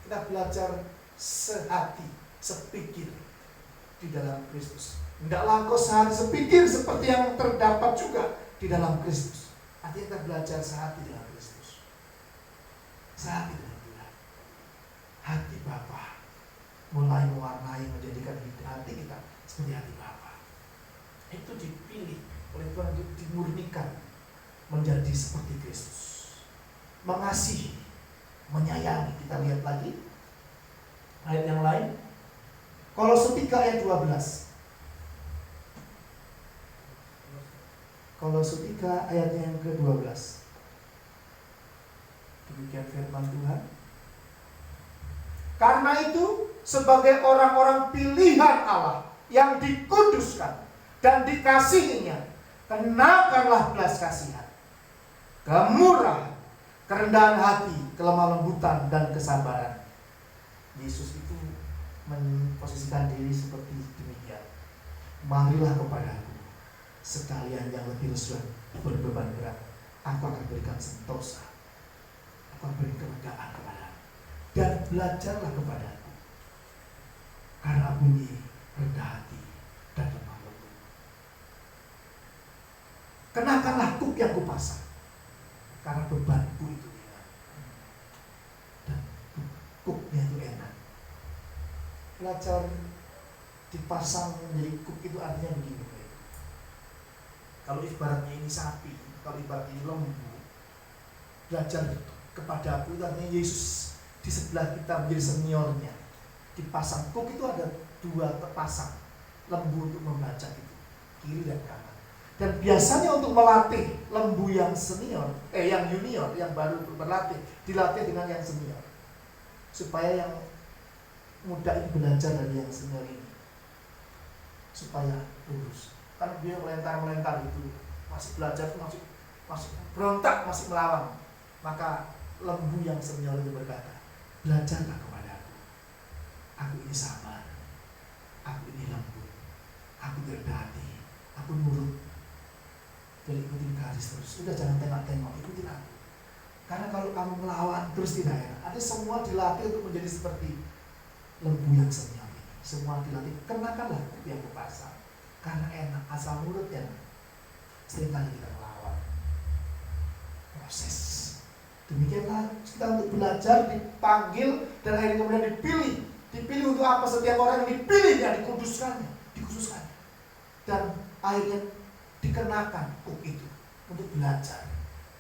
Kita belajar sehati, sepikir di dalam Kristus. Tidaklah engkau sehati sepikir seperti yang terdapat juga di dalam Kristus. Artinya kita belajar sehati dengan Kristus, sehati dengan Tuhan. Hati Bapa mulai mewarnai, menjadikan hati kita seperti hati Bapa. Itu dipilih oleh Tuhan untuk dimurnikan menjadi seperti Kristus, mengasihi, menyayangi. Kita lihat lagi ayat yang lain, Kolose 3 ayat 12. Kolose 3 ayat yang ke-12. Demikian firman Tuhan. Karena itu, sebagai orang-orang pilihan Allah yang dikuduskan dan dikasihinya, kenakanlah belas kasihan, kemurahan, kerendahan hati, kelemah lembutan, dan kesabaran. Yesus itu memposisikan diri seperti demikian. Marilah kepadaku, sekalian yang lebih lesu berbeban berat, aku akan berikan sentosa, aku akan berikan keledaan kepadamu, dan belajarlah kepadaku, karena bunyi rendah hati dan lemah lembut. Kenakanlah kuk yang kupasang, karena bebanku itu ringan dan kuknya itu enak. Belajar Dipasang menjadi kuk itu artinya begini. Kalau ibaratnya ini sapi, kalau ibaratnya ini lembu, belajar kepada aku itu artinya Yesus di sebelah kita menjadi seniornya. Dipasang kuk itu ada 2 terpasang lembu untuk membaca itu, kiri dan kanan. Dan biasanya untuk melatih lembu yang senior, yang junior, yang baru berlatih, dilatih dengan yang senior, supaya yang muda ini belajar dari yang senior ini, supaya lurus. Kan dia melentar itu, masih belajar, masih berontak, masih melawan. Maka lembu yang senior itu berkata, belajarlah kepada aku ini sabar, aku ini lembut, aku rendah hati, aku nurut. Jadi ikutin garis terus, udah jangan tengok-tengok, ikutin aku. Karena kalau kamu melawan terus tidak enak. Nanti semua dilatih untuk menjadi seperti lembu yang senior ini. Semua dilatih, kenakanlah kuk yang kupasang. Karena enak, asal nurut ya. Seringkali kita melawan. Proses. Demikianlah kita untuk belajar, dipanggil, dan akhirnya kemudian dipilih. Dipilih untuk apa? Setiap orang yang dipilih ya dikhususkannya. Dan akhirnya dikenakan kuk itu untuk belajar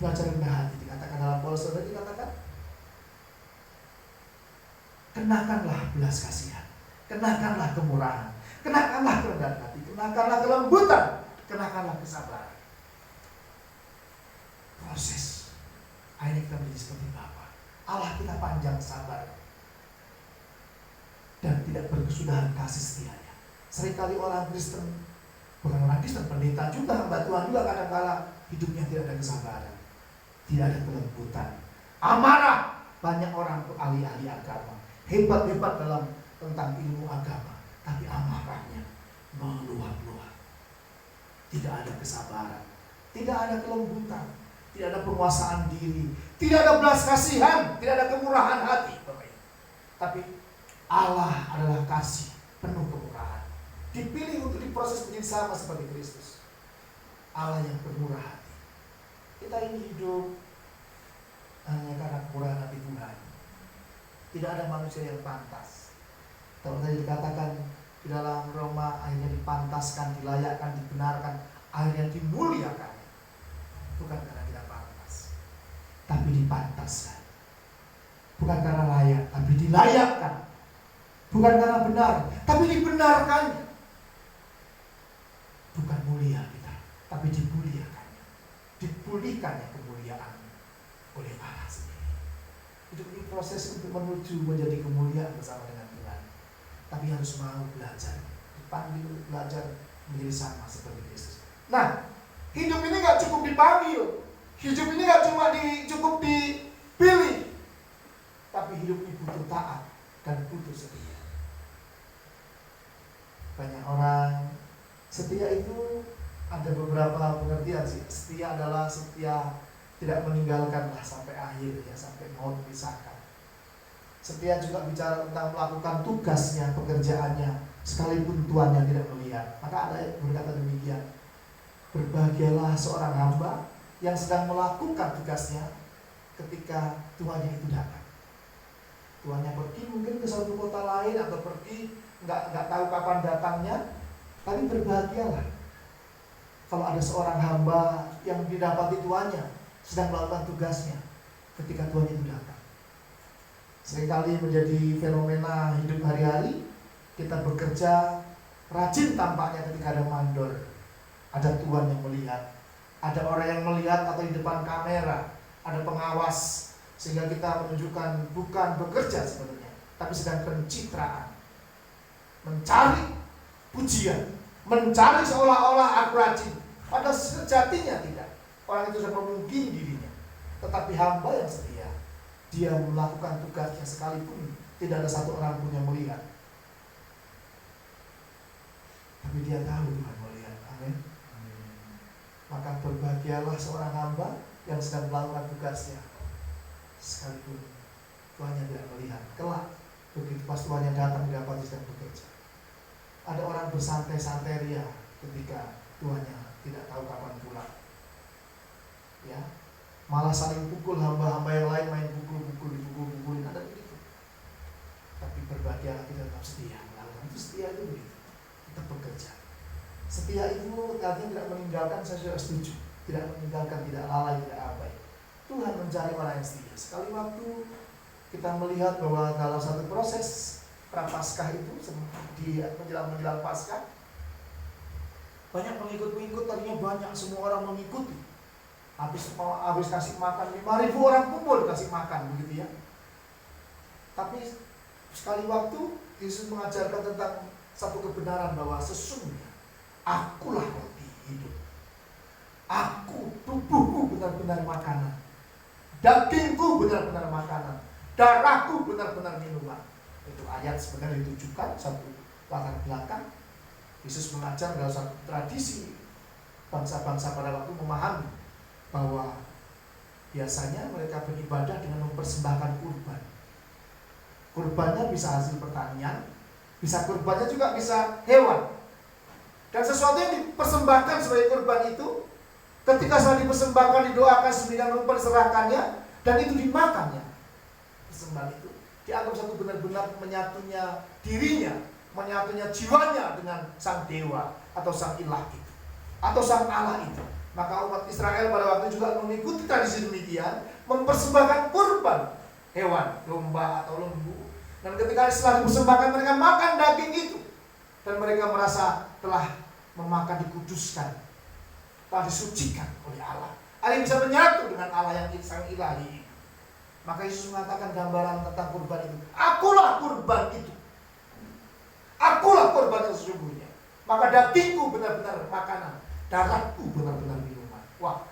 rendah hati. Dikatakan dalam Kolose tadi, dikatakan kenakanlah belas kasihan, kenakanlah kemurahan, kenakanlah kerendahan hati, kenakanlah kelembutan, kenakanlah kesabaran. Proses. Akhirnya kita menjadi seperti Bapa. Allah kita panjang sabar dan tidak berkesudahan kasih setianya. Seringkali orang Kristen, bukan orang Kristen, pendeta juga, hamba Tuhan juga kadang-kala hidupnya tidak ada kesabaran, tidak ada kelembutan, amarah. Banyak orang tuh ahli-ahli agama, hebat-hebat dalam tentang ilmu agama, tapi amarahnya meluap-luap. Tidak ada kesabaran, tidak ada kelembutan, tidak ada penguasaan diri, tidak ada belas kasihan, tidak ada kemurahan hati. Tapi Allah adalah kasih, penuh kemurahan. Dipilih untuk diproses menjadi sama seperti Kristus. Allah yang bermurah hati. Kita ini hidup hanya karena kemurahan hati Tuhan. Tidak ada manusia yang pantas. Kalau tadi dikatakan di dalam Roma, akhirnya dipantaskan, dilayakkan, dibenarkan, akhirnya dimuliakan. Bukan karena kita pantas, tapi dipantaskan. Bukan karena layak, tapi dilayakkan. Bukan karena benar, tapi dibenarkan. Bukan mulia kita, tapi dimuliakannya. Dipulihkannya kemuliaan oleh Allah sendiri. Itu ini proses untuk menuju menjadi kemuliaan bersama dengan Tuhan. Tapi harus mau belajar, dipanggil belajar menjadi sama seperti Yesus. Nah, hidup ini gak cukup dipanggil, hidup ini gak cuma cukup dipilih, tapi hidup ini butuh taat dan butuh setia. Banyak orang setia itu ada beberapa pengertian sih. Setia adalah setia tidak meninggalkanlah sampai akhir, ya, sampai maut pisahkan. Setia juga bicara tentang melakukan tugasnya, pekerjaannya, sekalipun tuannya tidak melihat. Maka ada yang berkata demikian, berbahagialah seorang hamba yang sedang melakukan tugasnya ketika tuannya itu datang. Tuannya pergi mungkin ke suatu kota lain atau pergi nggak tahu kapan datangnya, tapi berbahagialah kalau ada seorang hamba yang didapati tuannya sedang melakukan tugasnya ketika tuannya itu datang. Seringkali menjadi fenomena hidup hari-hari, kita bekerja rajin tampaknya ketika ada mandor, ada tuan yang melihat, ada orang yang melihat atau di depan kamera, ada pengawas, sehingga kita menunjukkan bukan bekerja sebenarnya, tapi sedang pencitraan, mencari pujian, mencari seolah-olah aku rajin, pada sejatinya tidak. Orang itu sudah memungkiri dirinya. Tetapi hamba yang setia, dia melakukan tugasnya sekalipun tidak ada satu orang pun yang melihat, tapi dia tahu Tuhan melihat. Amin. Maka berbahagialah seorang hamba yang sedang melakukan tugasnya sekalipun tuannya tidak melihat. Kelak begitu pas tuannya datang, didapati sedang bekerja. Ada orang bersantai-santai ria ketika tuannya tidak tahu kapan pulang, ya, malah saling pukul, hamba-hamba yang lain main dipukul-pukulin, ada begitu. Tapi berbahagialah kita tetap setia melakukan itu. Setia itu begitu. Setia itu artinya tidak meninggalkan, saya sudah setuju. Tidak meninggalkan, tidak lalai, tidak abai. Tuhan mencari orang yang setia. Sekali waktu kita melihat bahwa dalam satu proses Prapaskah itu di menjelang Paskah, banyak pengikut-pengikut, tadinya banyak, semua orang mengikuti. Habis kasih makan 5.000 orang kumpul dikasih makan, begitu ya. Tapi sekali waktu Yesus mengajarkan tentang satu kebenaran bahwa sesungguhnya akulah roti hidup. Aku, tubuhku benar-benar makanan, dagingku benar-benar makanan, darahku benar-benar minuman. Itu ayat sebenarnya ditujukan satu latar belakang. Yesus mengajar dalam satu tradisi bangsa-bangsa pada waktu memahami bahwa biasanya mereka beribadah dengan mempersembahkan kurban. Kurbannya bisa hasil pertanian, bisa kurbannya juga bisa hewan. Dan sesuatu yang dipersembahkan sebagai kurban itu, ketika sudah dipersembahkan, didoakan, sedemikian rupa diserahkannya, dan itu dimakannya. Persembahan itu dianggap satu benar-benar menyatunya dirinya, menyatunya jiwanya dengan sang dewa atau sang ilah itu, atau sang Allah itu. Maka umat Israel pada waktu juga mengikuti tradisi demikian, mempersembahkan kurban hewan, domba atau lembu. Dan ketika setelah dipersembahkan, mereka makan daging itu, dan mereka merasa telah memakan, dikuduskan, telah disucikan oleh Allah. Allah bisa menyatu dengan Allah yang sang ilahi. Maka Yesus mengatakan gambaran tentang kurban itu, akulah kurban itu, akulah kurban yang sesungguhnya. Maka dagingku benar-benar makanan, darahku benar-benar minuman. Wah,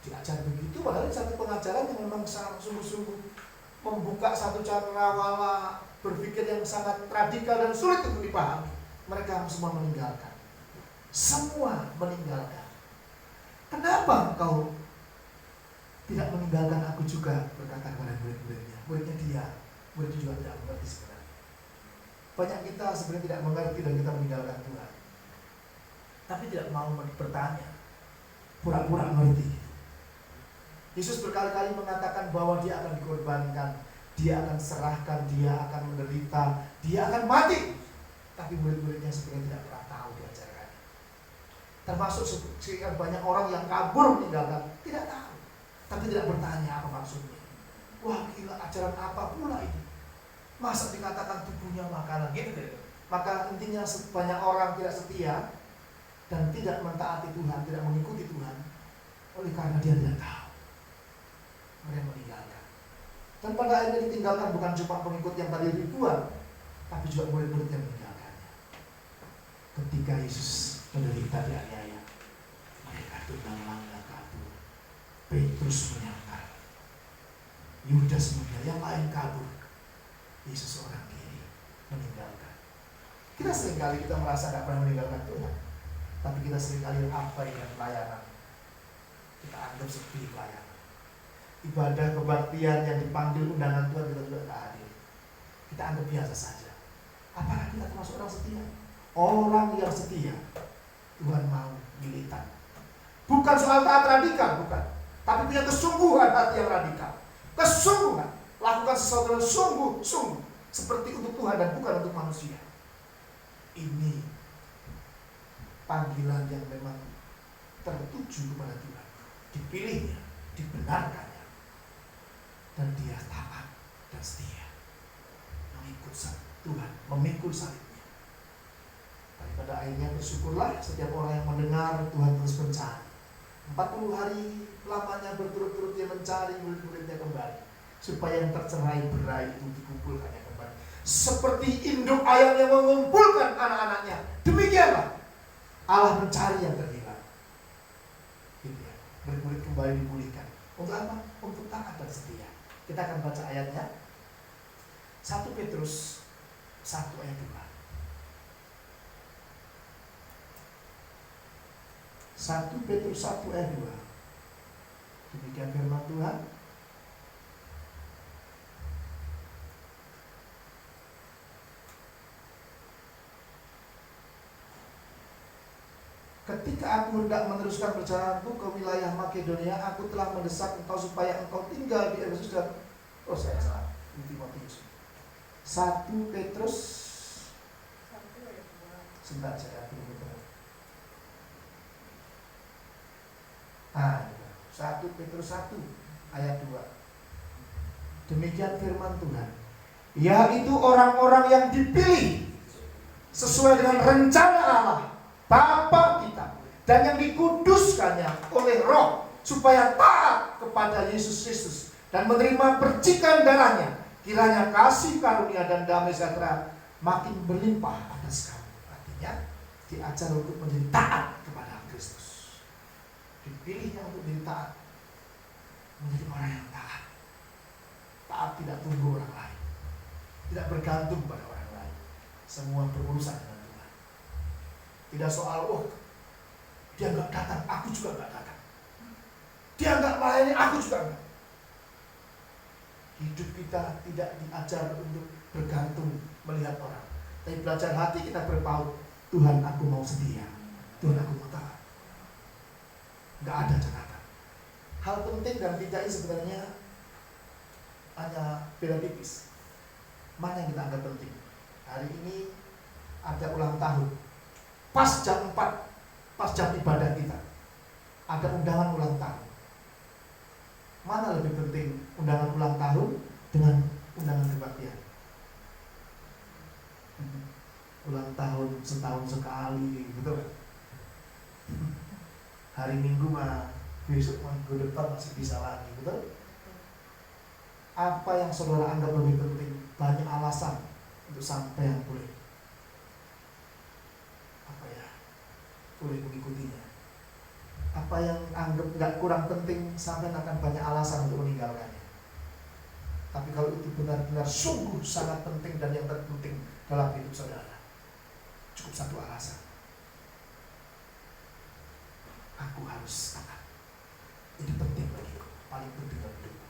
diajar begitu, padahal satu pengajaran yang memang sangat sungguh-sungguh membuka satu cara berpikir yang sangat radikal dan sulit untuk dipahami. Mereka semua meninggalkan. Semua meninggalkan. Kenapa engkau tidak meninggalkan aku juga, berkata kepada murid-muridnya. Muridnya dia, murid juga tidak mengerti sebenarnya. Banyak kita sebenarnya tidak mengerti dan kita meninggalkan Tuhan, tapi tidak mau bertanya, pura-pura mengerti. Yesus berkali-kali mengatakan bahwa dia akan dikorbankan, dia akan serahkan, dia akan menderita, dia akan mati. Tapi murid-muridnya sebenarnya tidak pernah tahu diajarkan. Termasuk sekian banyak orang yang kabur meninggalkan, tidak tahu. Tapi tidak bertanya apa maksudnya. Wah, gila, ajaran apa pula ini? Masa dikatakan tubuhnya makanan gitu. Maka intinya banyak orang tidak setia dan tidak mentaati Tuhan, tidak mengikuti Tuhan, oleh karena dia tidak tahu. Mereka meninggalkan. Dan pada akhirnya ditinggalkan bukan cuma pengikut yang tadi ribuan, tapi juga murid-murid yang meninggalkannya. Ketika Yesus menderita dianiaya, mereka tunang-langgang kabur. Petrus menyangkal, Yudas meninggal, yang lain kabur. Yesus seorang diri meninggalkan. Kita seringkali merasa tidak pernah meninggalkan Tuhan, tapi kita seringkali abai dengan pelayanan. Kita anggap seperti pelayanan. Ibadah kebaktian yang dipanggil undangan Tuhan kita juga tidak hadir. Kita anggap biasa saja. Apakah kita termasuk orang setia? Orang yang setia Tuhan mau militan. Bukan soal taat radikal, bukan. Tapi punya kesungguhan hati yang radikal. Kesungguhan. Lakukan sesuatu yang sungguh-sungguh. Seperti untuk Tuhan dan bukan untuk manusia. Ini panggilan yang memang tertuju kepada Tuhan. Dipilihnya, dibenarkannya. Dan dia taat dan setia. Mengikut Tuhan, memikul salibnya. Tapi pada akhirnya bersyukurlah setiap orang yang mendengar Tuhan terus mencari. 40 hari lamanya berturut-turut dia mencari murid-muridnya kembali, supaya yang tercerai berai itu dikumpulkannya kembali. Seperti induk ayam yang mengumpulkan anak-anaknya, demikianlah Allah mencari yang terhilang. Gitu ya. Murid-murid kembali dipulihkan. Untuk apa? Untuk taat dan setia. Kita akan baca ayatnya. 1 Petrus 1 ayat 2. 1 Petrus 1 ayat 2. Demikian firman Tuhan. Ketika aku hendak meneruskan perjalananku ke wilayah Makedonia, aku telah mendesak engkau supaya engkau tinggal di Efesus dan saya salah. Timotius. 1 Petrus. Sebentar saya 1 Petrus 1 ayat 2. Demikian firman Tuhan, yaitu orang-orang yang dipilih sesuai dengan rencana Allah Bapa kita, dan yang dikuduskannya oleh Roh supaya taat kepada Yesus Kristus dan menerima percikan darahnya. Kiranya kasih karunia dan damai sejahtera makin berlimpah atas kamu. Artinya diajar untuk menjadi taat kepada Kristus. Dipilihnya untuk menjadi taat, menjadi orang yang taat. Taat tidak tunggu orang lain, tidak bergantung pada orang lain. Semua berurusan dengan Tuhan. Tidak soal, dia nggak datang, aku juga nggak datang. Dia nggak melayani, aku juga nggak. Hidup kita tidak diajar untuk bergantung melihat orang, tapi belajar hati kita berpaut. Tuhan, aku mau setia. Tuhan, aku mau taat. Nggak ada catatan. Hal penting dan tidak ini sebenarnya hanya beda tipis. Mana yang kita anggap penting? Hari ini ada ulang tahun. Pas jam 4, pas jam ibadah kita, ada undangan ulang tahun. Mana lebih penting, undangan ulang tahun dengan undangan kebaktian? Ulang tahun setahun sekali, betul kan? Hari Minggu mah besok minggu depan masih bisa lagi, betul? Apa yang saudara anggap lebih penting? Banyak alasan untuk sampai yang boleh boleh mengikutinya. Apa yang anggap nggak kurang penting, sampai akan banyak alasan untuk meninggalkannya. Tapi kalau itu benar-benar sungguh sangat penting dan yang terpenting dalam hidup saudara, cukup satu alasan: aku harus taat. Ini penting bagiku, paling penting dalam hidupku.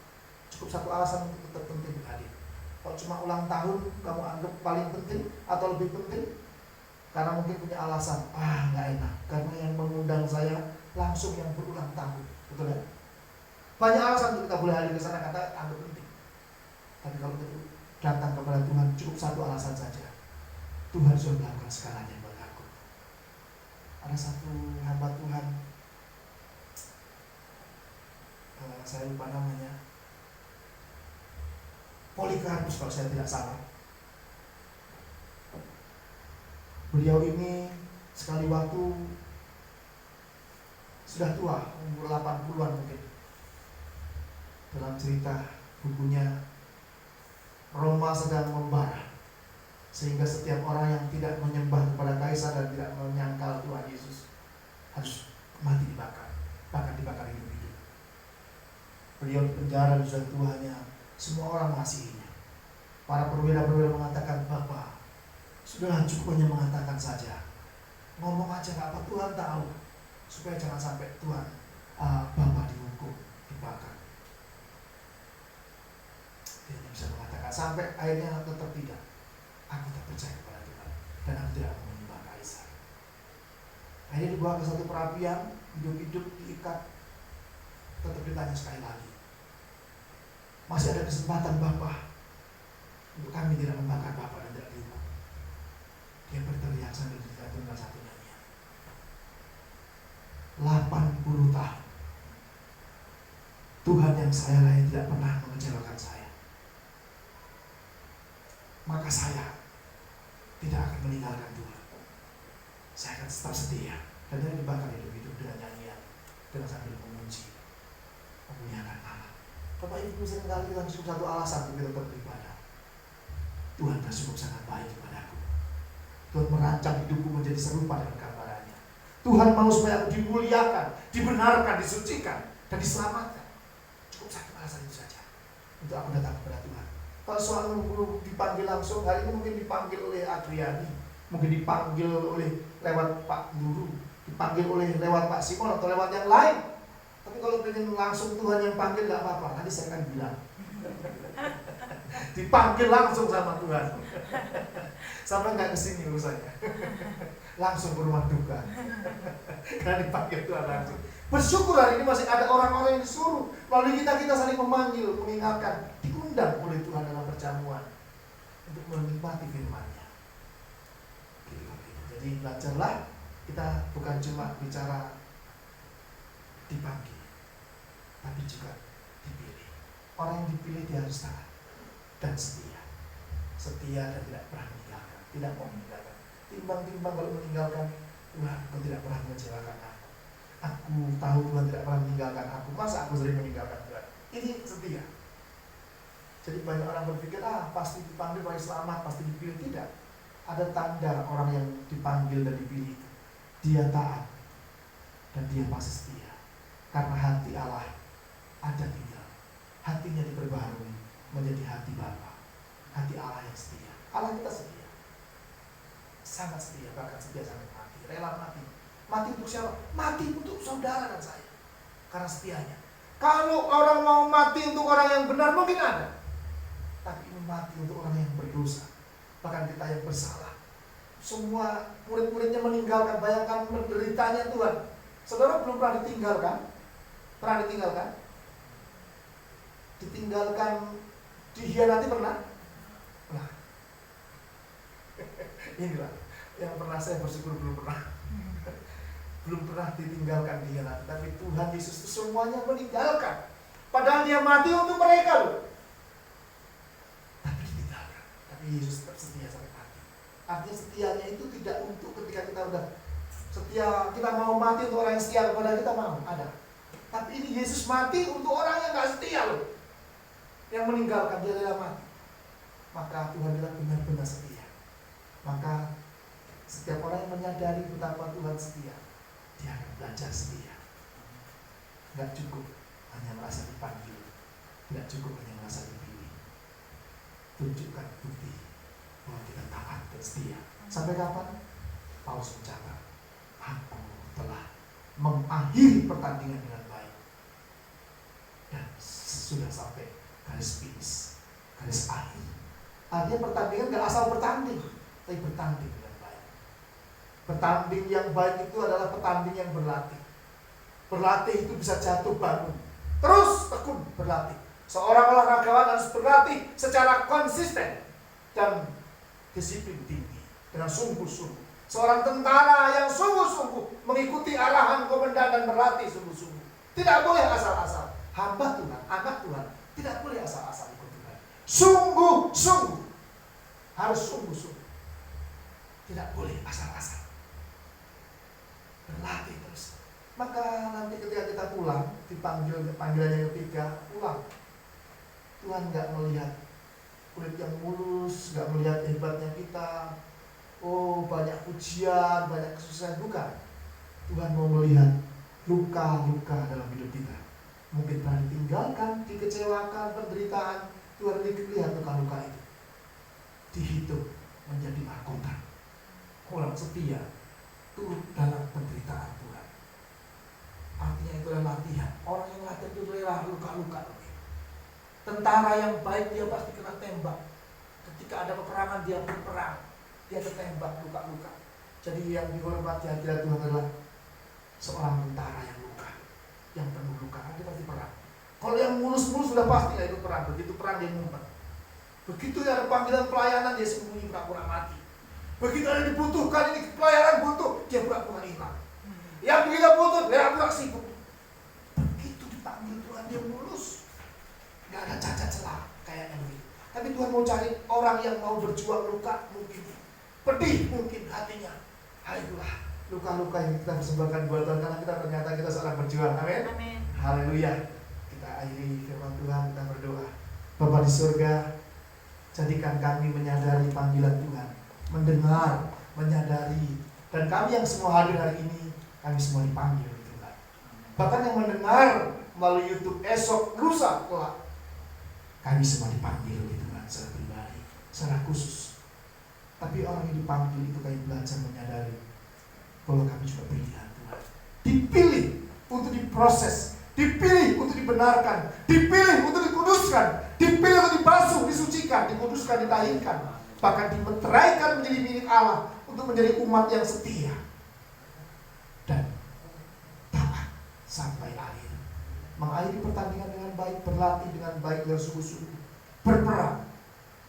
Cukup satu alasan untuk tetap penting hadir. Kalau cuma ulang tahun kamu anggap paling penting atau lebih penting, karena mungkin punya alasan, nggak enak karena yang mengundang saya langsung yang berulang tahun, betul ya? Banyak alasan untuk kita boleh hadir ke sana, kata anggap penting. Tapi kalau itu datang kepada Tuhan, cukup satu alasan saja: Tuhan sudah melakukan segalanya buat aku. Ada satu hamba Tuhan, saya lupa namanya, Polikarpus kalau saya tidak salah. Beliau ini sekali waktu sudah tua, umur 80-an mungkin. Dalam cerita bukunya, Roma sedang membara, sehingga setiap orang yang tidak menyembah kepada kaisar dan tidak menyangkal Tuhan Yesus harus mati dibakar, bahkan dibakar hidup-hidup. Beliau di penjara sudah tuanya, semua orang mengasihinya. Para perwira-perwira mengatakan, Bapak, sudahlah cukup hanya mengatakan saja, ngomong aja nggak apa, Tuhan tahu, supaya jangan sampai Tuhan Bapak dihukum, dibakar. Dia bisa mengatakan, sampai akhirnya tetap tidak. Aku tak percaya kepada Tuhan dan aku tidak mau menyembah kaisar. Akhirnya dibawa ke satu perapian, hidup-hidup diikat, tetap ditanya sekali lagi, masih ada kesempatan Bapak untuk kami tidak membakar Bapak dan tidak dihukum. Dia berteriak sambil dengan satu nyanyian, 80 tahun Tuhan yang saya layani tidak pernah mengecewakan saya, maka saya tidak akan meninggalkan Tuhan. Saya akan tetap setia. Dan dia dibakar hidup-hidup dengan nyanyian, dengan sambil memuji, memuliakan Allah. Bapak Ibu seringkali kita cukup satu alasan untuk kita tetap beribadah: Tuhan tersebut sangat baik kepadaku. Tuhan merancang hidupku menjadi serupa dengan gambarannya. Tuhan mau supaya aku dimuliakan, dibenarkan, disucikan, dan diselamatkan. Cukup satu alasan itu saja untuk aku datang kepada Tuhan. Kalau soal dipanggil langsung, hari ini mungkin dipanggil oleh Adriani, mungkin dipanggil oleh lewat Pak Guru, dipanggil oleh lewat Pak Simon atau lewat yang lain. Tapi kalau ingin langsung Tuhan yang panggil, nggak apa-apa, nanti saya akan bilang. Dipanggil langsung sama Tuhan. Sampai nggak kesini urusannya, langsung ke rumah duka, karena dipanggil Tuhan langsung. Bersyukur hari ini masih ada orang-orang yang disuruh melalui kita saling memanggil, mengingatkan, diundang oleh Tuhan dalam perjamuan untuk menikmati firman-Nya. Jadi belajarlah, kita bukan cuma bicara dipanggil, tapi juga dipilih. Orang yang dipilih dia harus taat dan setia. Setia dan tidak pernah meninggalkan, tidak mau meninggalkan. Timbang-timbang kalau meninggalkan, Tuhan, Kau tidak pernah mengecewakan aku. Aku tahu Tuhan tidak pernah meninggalkan aku. Masa aku sering meninggalkan Tuhan? Ini setia. Jadi banyak orang berpikir, pasti dipanggil, pasti selamat, pasti dipilih. Tidak. Ada tanda orang yang dipanggil dan dipilih itu. Dia taat dan dia pasti setia. Karena hati Allah ada tinggal. Hatinya diperbaharui menjadi hati Bapa. Hati Allah yang setia. Allah kita setia. Sangat setia, bahkan setia sampai mati. Rela mati. Mati untuk siapa? Mati untuk saudara dan saya. Karena setianya. Kalau orang mau mati untuk orang yang benar mungkin ada. Tapi ini mati untuk orang yang berdosa. Bahkan kita yang bersalah. Semua murid-muridnya meninggalkan. Bayangkan menderitanya Tuhan. Saudara belum pernah ditinggalkan? Pernah ditinggalkan? Ditinggalkan, dihianati pernah? Pernah. Inilah yang pernah saya bersyukur belum pernah. Belum pernah ditinggalkan dihianati. Tapi Tuhan Yesus itu semuanya meninggalkan. Padahal dia mati untuk mereka loh. Tapi ditinggalkan. Tapi Yesus tetap setia sampai mati. Artinya setianya itu tidak untuk ketika kita udah setia, kita mau mati untuk orang yang setia kepada kita, mau ada. Tapi ini Yesus mati untuk orang yang gak setia loh. Yang meninggalkan, dia rela mati. Maka Tuhan adalah benar-benar setia. Maka setiap orang yang menyadari betapa Tuhan setia, dia akan belajar setia. Gak cukup hanya merasa dipanggil, tidak cukup hanya merasa dipilih. Tunjukkan bukti bahwa kita taat dan setia. Sampai kapan? Paulus mencatat, aku telah mengakhiri pertandingan dengan baik dan sudah sampai garis finish, garis akhir. Artinya pertandingan gak asal bertanding, tapi bertanding dengan baik. Bertanding yang baik itu adalah pertanding yang berlatih. Berlatih itu bisa jatuh bangun, terus tekun berlatih. Seorang olahragawan harus berlatih secara konsisten dan disiplin tinggi dengan sungguh-sungguh. Seorang tentara yang sungguh-sungguh mengikuti arahan komandan dan berlatih sungguh-sungguh. Tidak boleh asal-asal. Hamba Tuhan, anak Tuhan, tidak boleh asal-asal ikut Tuhan. Sungguh-sungguh. Harus sungguh-sungguh. Tidak boleh asal-asal. Berlatih terus. Maka nanti ketika kita pulang, dipanggil panggilan yang ketiga, pulang. Tuhan gak melihat kulit yang mulus, gak melihat hebatnya kita. Oh, banyak ujian, banyak kesusahan, bukan. Tuhan mau melihat luka-luka dalam hidup kita. Mungkin pernah ditinggalkan, dikecewakan, penderitaan. Tuhan lihat luka-luka itu. Dihitung menjadi mahkota. Orang setia turut dalam penderitaan Tuhan. Artinya itu adalah latihan. Orang yang latihan itu rela luka-luka. Tentara yang baik dia pasti kena tembak. Ketika ada peperangan dia berperang. Dia ketembak luka-luka. Jadi yang dihormati hadirat Tuhan adalah seorang tentara yang luka, yang penuh luka. Dia pasti perang. Kalau yang mulus-mulus sudah pasti nggak ikut perang. Begitu perang dia ngumpet. Begitu ada panggilan pelayanan dia sembunyi pura-pura mati. Begitu ada dibutuhkan ini pelayanan butuh, dia pura-pura hilang. Yang begitu butuh dia pura-pura sibuk. Begitu dipanggil Tuhan dia mulus, nggak ada cacat celah kayaknya begitu. Tapi Tuhan mau cari orang yang mau berjuang luka mungkin. Pedih mungkin hatinya. Itulah luka-luka yang kita persembahkan buat Tuhan, karena kita ternyata kita seorang berjuang. Amin. Amin. Haleluya. Kita akhiri firman Tuhan, kita berdoa. Bapa di surga, jadikan kami menyadari panggilan Tuhan, mendengar, menyadari, dan kami yang semua hadir hari ini, kami semua dipanggil Tuhan. Bahkan yang mendengar melalui YouTube esok, lusa kelak, kami semua dipanggil Tuhan secara pribadi, secara khusus. Tapi orang yang dipanggil itu kami belajar menyadari bahwa kami juga pilihan Tuhan. Dipilih untuk diproses, dipilih untuk dibenarkan, dipilih untuk dikuduskan, dipilih untuk dibasuh, disucikan, dikuduskan, ditahirkan, bahkan dimeteraikan menjadi milik Allah untuk menjadi umat yang setia dan taat sampai akhir. Mengakhiri pertandingan dengan baik, berlatih dengan baik dan sungguh-sungguh, berperang,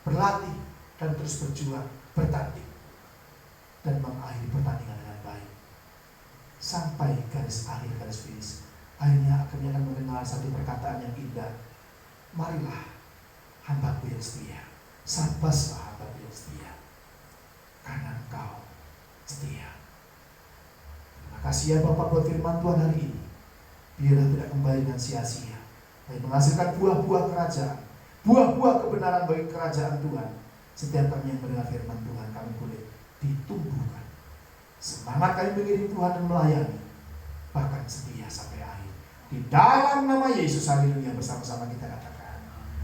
berlatih dan terus berjuang, bertanding dan mengakhiri pertandingan dengan baik sampai garis akhir, garis finish. Akhirnya kami akan mendengar satu perkataan yang indah. Marilah hamba-Ku yang setia. Sabaslah hamba-Ku yang setia, karena Engkau setia. Terima kasih ya Bapak buat firman Tuhan hari ini. Biarlah tidak kembali dengan sia-sia, tapi menghasilkan buah-buah kerajaan, buah-buah kebenaran bagi kerajaan Tuhan. Setiap kami yang mendengar firman Tuhan, kami boleh ditumbuhkan. Semangat kami mengiring Tuhan dan melayani, bahkan setia sampai akhir. Di dalam nama Yesus, haleluya, bersama-sama kita katakan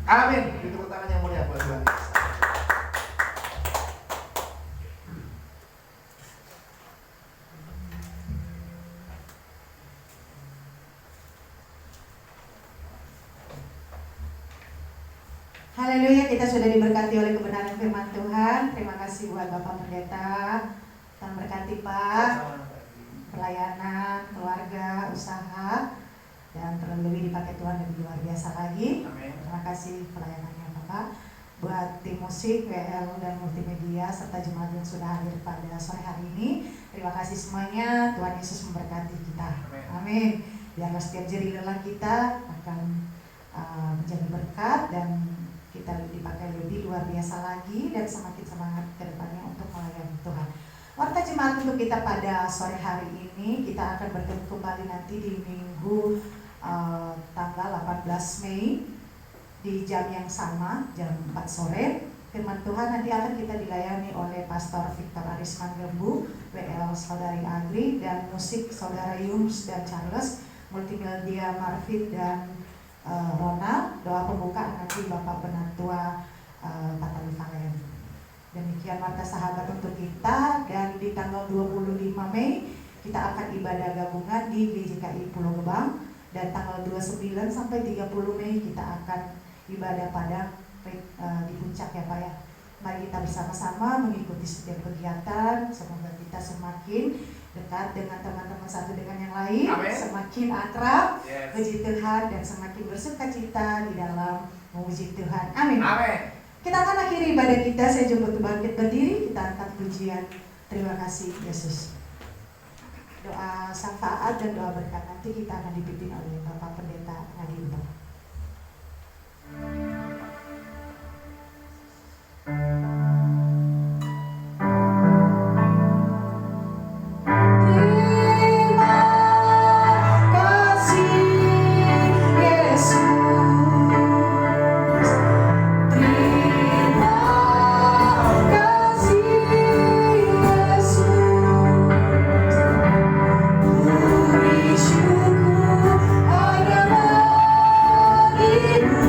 amin. Beri tepuk tangan yang mulia buat Tuhan. Haleluya, kita sudah diberkati oleh kebenaran firman Tuhan. Terima kasih buat Bapak Pendeta. Tuhan berkati Pak, pelayanan, keluarga, usaha, dan terlebih dipakai Tuhan lebih luar biasa lagi. Amin. Terima kasih pelayanannya Bapak. Buat tim musik, WL, dan multimedia, serta jemaat yang sudah hadir pada sore hari ini, terima kasih semuanya. Tuhan Yesus memberkati kita. Amin. Biarlah setiap jeri lelah kita akan menjadi berkat dan kita dipakai lebih luar biasa lagi dan semakin semangat ke depannya untuk melayani Tuhan. Warta jemaat untuk kita pada sore hari ini, kita akan bertemu kembali nanti di Minggu tanggal 18 Mei di jam yang sama, jam 4 sore. Firman Tuhan nanti akan kita dilayani oleh Pastor Victor Arisman Gembu, WL Saudari Agri, dan musik Saudara Yums dan Charles, multimedia Marvin dan Ronald. Doa pembuka nanti Bapak Penatua Patali Valen. Demikian warta sahabat untuk kita. Dan di tanggal 25 Mei kita akan ibadah gabungan di GJKI Pulau Gebang. Dan tanggal 29 sampai 30 Mei kita akan ibadah padang di puncak ya Pak ya. Mari kita bersama-sama mengikuti setiap kegiatan. Semoga kita semakin dekat dengan teman-teman satu dengan yang lain. Amen. Semakin akrab, Yes. puji Tuhan, dan semakin bersuka cita di dalam memuji Tuhan. Amin. Amin. Kita akan akhiri ibadah kita. Saya jemput bangkit berdiri. Kita angkat pujian. Terima kasih Yesus. Doa syafaat dan doa berkat nanti kita akan dipimpin oleh Bapak Pendeta Nadinto. Syukur ada bagimu.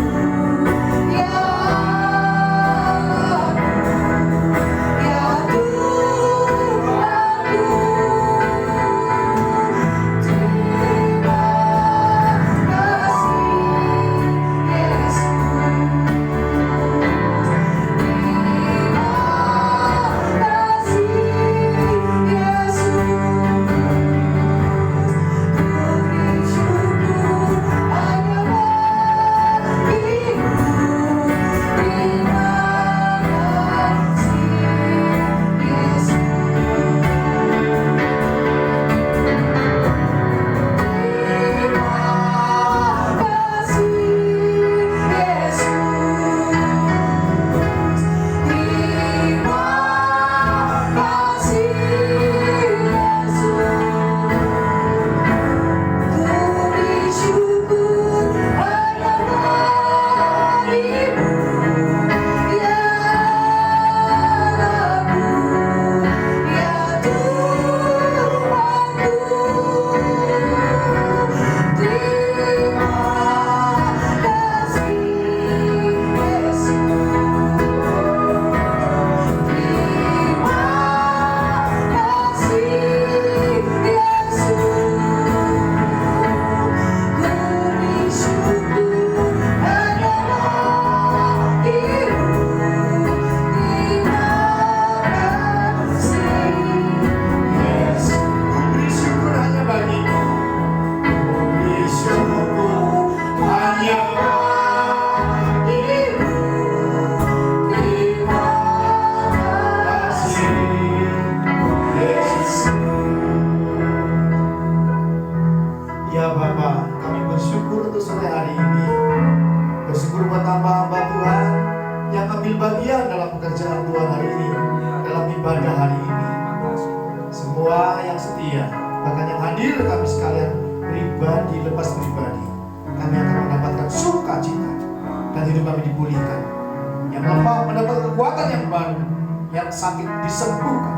yang sakit disembuhkan,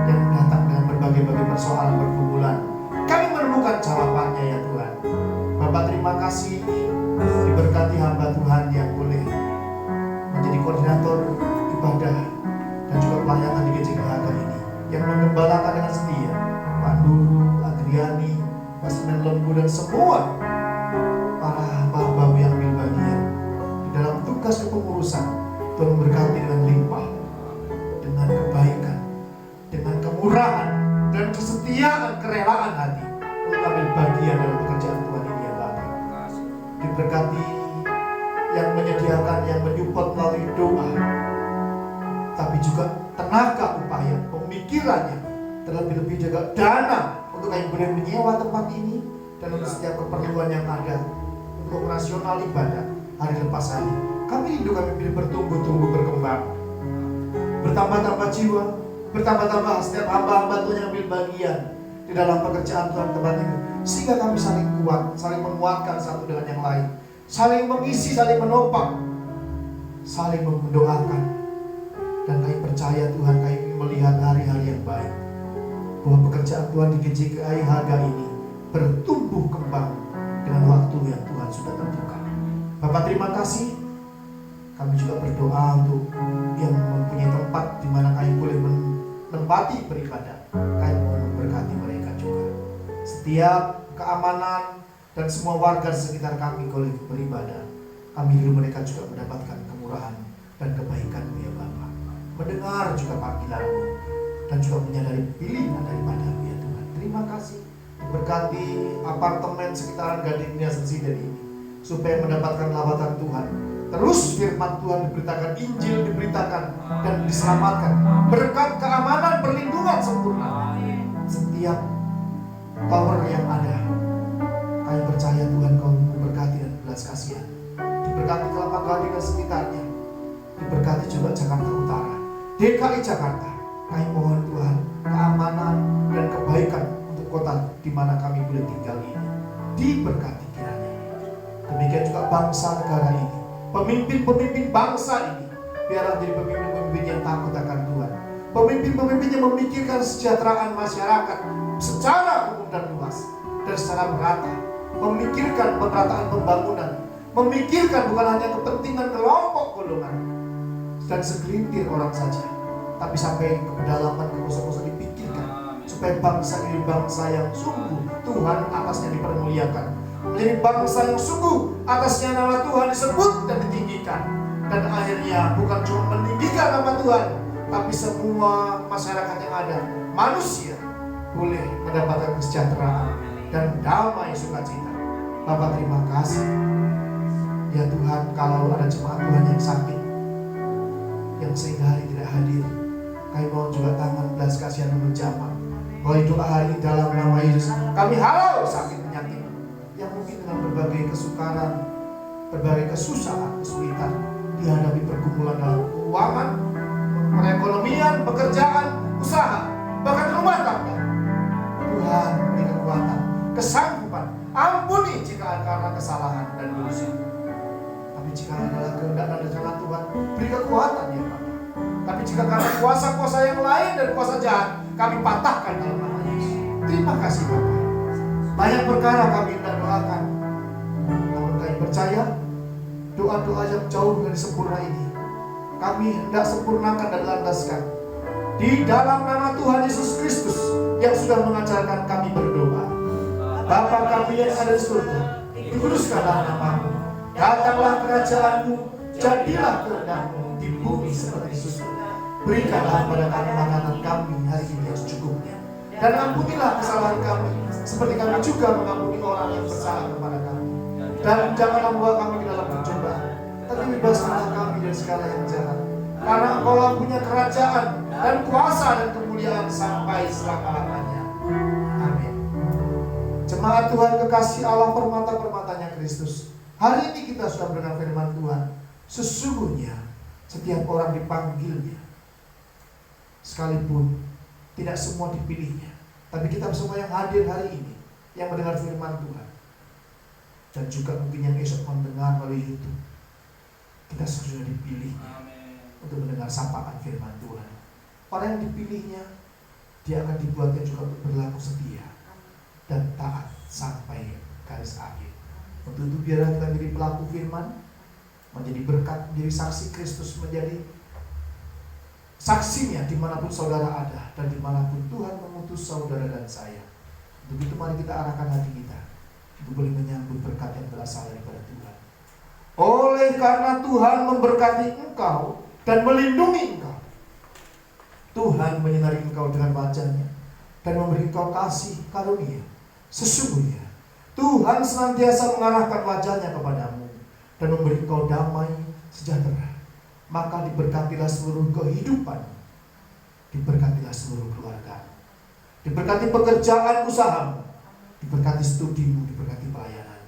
yang datang dengan berbagai-bagai persoalan pergumulan. Kami menemukan jawabannya ya Tuhan. Bapak terima kasih diberkati hamba Tuhan yang boleh menjadi koordinator ibadah dan juga pelayanan di GJKH ini, yang mengembalakan dengan setia Pak Nuru, Adriani, Pak Semen Lembu dan semua para hamba-hamba yang ambil bagian di dalam tugas kepengurusan. Tuhan memberkati dengan limpah, dengan kebaikan, dengan kemurahan dan kesetiaan, kerelaan hati untuk ambil bagian dalam pekerjaan Tuhan ini ya Bapak. Diberkati yang menyediakan, yang menyupport melalui doa, tapi juga tenaga upaya, pemikirannya, terlebih-lebih juga dana untuk kami boleh menyewa tempat ini dan untuk setiap keperluan yang ada untuk operasional ibadah hari lepas hari. Kami rindu kami pilih bertumbuh-tumbuh, berkembang, bertambah-tambah jiwa, bertambah-tambah setiap hamba-hamba Tuhan yang ambil bagian di dalam pekerjaan Tuhan tempat ini, sehingga kami saling kuat, saling menguatkan satu dengan yang lain, saling mengisi, saling menopang, saling mendoakan. Dan kami percaya Tuhan, kami melihat hari-hari yang baik, bahwa pekerjaan Tuhan di GJKH ini bertumbuh kembang dengan waktu yang Tuhan sudah tentukan. Bapak terima kasih. Kami juga berdoa untuk yang mempunyai tempat di mana kami boleh menempati beribadah. Kami mohon memberkati mereka juga. Setiap keamanan dan semua warga di sekitar kami boleh beribadah. Kami rindu mereka juga mendapatkan kemurahan dan kebaikan-Mu ya Bapa. Mendengar juga panggilan-Mu dan juga menyadari pilihan daripada-Mu ya Tuhan. Terima kasih. Berkati apartemen sekitaran Gading Nias Residen ini supaya mendapatkan lawatan Tuhan. Terus firman Tuhan diberitakan, Injil diberitakan dan diselamatkan. Berkat keamanan, perlindungan sempurna setiap tower yang ada. Kami percaya Tuhan Kau memberkati dan belas kasihan. Diberkati Kelapa Gading dan sekitarnya. Diberkati juga Jakarta Utara, DKI Jakarta. Kami mohon Tuhan keamanan dan kebaikan untuk kota di mana kami boleh tinggal ini. Diberkati kiranya. Demikian juga bangsa negara ini. Pemimpin-pemimpin bangsa ini biarlah menjadi pemimpin-pemimpin yang takut akan Tuhan. Pemimpin-pemimpin yang memikirkan kesejahteraan masyarakat secara umum dan luas dan secara merata. Memikirkan pemerataan pembangunan, memikirkan bukan hanya kepentingan kelompok golongan dan segelintir orang saja, tapi sampai ke kedalaman, ke pelosok-pelosok dipikirkan supaya bangsa ini bangsa yang sungguh Tuhan atasnya dipermuliakan, menjadi bangsa yang sungguh atasnya nama Tuhan disebut dan ditinggikan. Dan akhirnya bukan cuma meninggikan nama Tuhan, tapi semua masyarakat yang ada, manusia, boleh mendapatkan kesejahteraan dan damai sukacita. Bapak terima kasih ya Tuhan. Kalau ada jemaat Tuhan yang sakit, yang sehingga hari tidak hadir, kami mohon juga tangan belas kasihan dan berjamaah. Melalui doa hari ini dalam nama Yesus, kami halau sakit penyakit yang mungkin dengan berbagai kesukaran, berbagai kesusahan, kesulitan dihadapi pergumulan dalam keuangan, perekonomian, pekerjaan, usaha, bahkan rumah tangga. Tuhan beri kekuatan, kesanggupan. Ampuni jika karena kesalahan dan dosa. Tapi jika adalah kehendak dan rencana Tuhan, beri kekuatan ya Bapak. Tapi jika karena kuasa-kuasa yang lain dan kuasa jahat, kami patahkan dalam nama Yesus. Terima kasih Bapak. Banyak perkara kami hendak doakan, namun kami percaya doa-doa yang jauh dari sempurna ini kami hendak sempurnakan dan landaskan di dalam nama Tuhan Yesus Kristus yang sudah mengajarkan kami berdoa. Bapa kami yang ada di surga, dikuduskanlah nama-Mu. Datanglah kerajaan-Mu, jadilah kehendak-Mu di bumi seperti di surga. Berikanlah pada kami makanan kami hari ini yang secukupnya, dan ampunilah kesalahan kami seperti kami juga mengampuni orang yang bersalah kepada kami. Dan janganlah membawa kami ke dalam pencobaan, tapi bebaskanlah kami dari segala yang jahat. Karena Engkau punya kerajaan dan kuasa dan kemuliaan sampai selama-lamanya. Amin. Jemaat Tuhan kekasih Allah, permata-permatanya Kristus, hari ini kita sudah mendengar firman Tuhan. Sesungguhnya setiap orang dipanggilnya, sekalipun tidak semua dipilihnya, tapi kita semua yang hadir hari ini, yang mendengar firman Tuhan, dan juga mungkin yang esok mendengar melalui YouTube, kita sudah dipilih untuk mendengar sapaan firman Tuhan. Orang yang dipilihnya, dia akan dibuatnya juga untuk berlaku setia dan taat sampai garis akhir. Untuk itu biarlah kita menjadi pelaku firman, menjadi berkat, menjadi saksi Kristus, menjadi saksinya dimanapun saudara ada dan dimanapun Tuhan mengutus saudara dan saya. Untuk itu mari kita arahkan hati kita untuk boleh menyambut berkat yang berasal daripada Tuhan. Oleh karena Tuhan memberkati engkau dan melindungi engkau, Tuhan menyinari engkau dengan wajah-Nya dan memberi engkau kasih karunia. Sesungguhnya Tuhan senantiasa mengarahkan wajah-Nya kepadamu dan memberi engkau damai sejahtera. Maka diberkatilah seluruh kehidupan, diberkatilah seluruh keluarga, diberkati pekerjaan usahamu, diberkati studimu, diberkati pelayanan,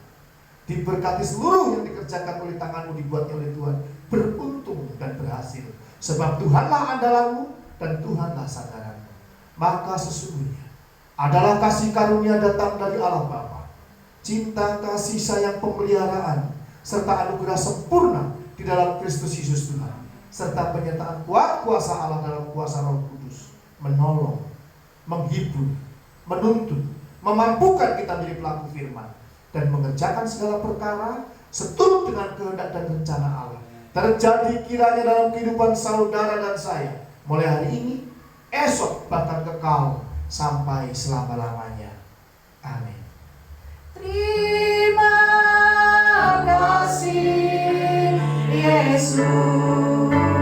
diberkati seluruh yang dikerjakan oleh tanganmu, dibuatnya oleh Tuhan beruntung dan berhasil. Sebab Tuhanlah andalanmu dan Tuhanlah sandaranmu. Maka sesungguhnya adalah kasih karunia datang dari Allah Bapa, cinta, kasih sayang, pemeliharaan, serta anugerah sempurna di dalam Kristus Yesus Tuhan, serta penyertaan kuat kuasa Allah dalam kuasa Roh Kudus, menolong, menghibur, menuntun, memampukan kita menjadi pelaku firman dan mengerjakan segala perkara seturut dengan kehendak dan rencana Allah. Terjadi kiranya dalam kehidupan saudara dan saya, mulai hari ini, esok, bahkan kekal sampai selama-lamanya. Amin. Terima kasih Yesus.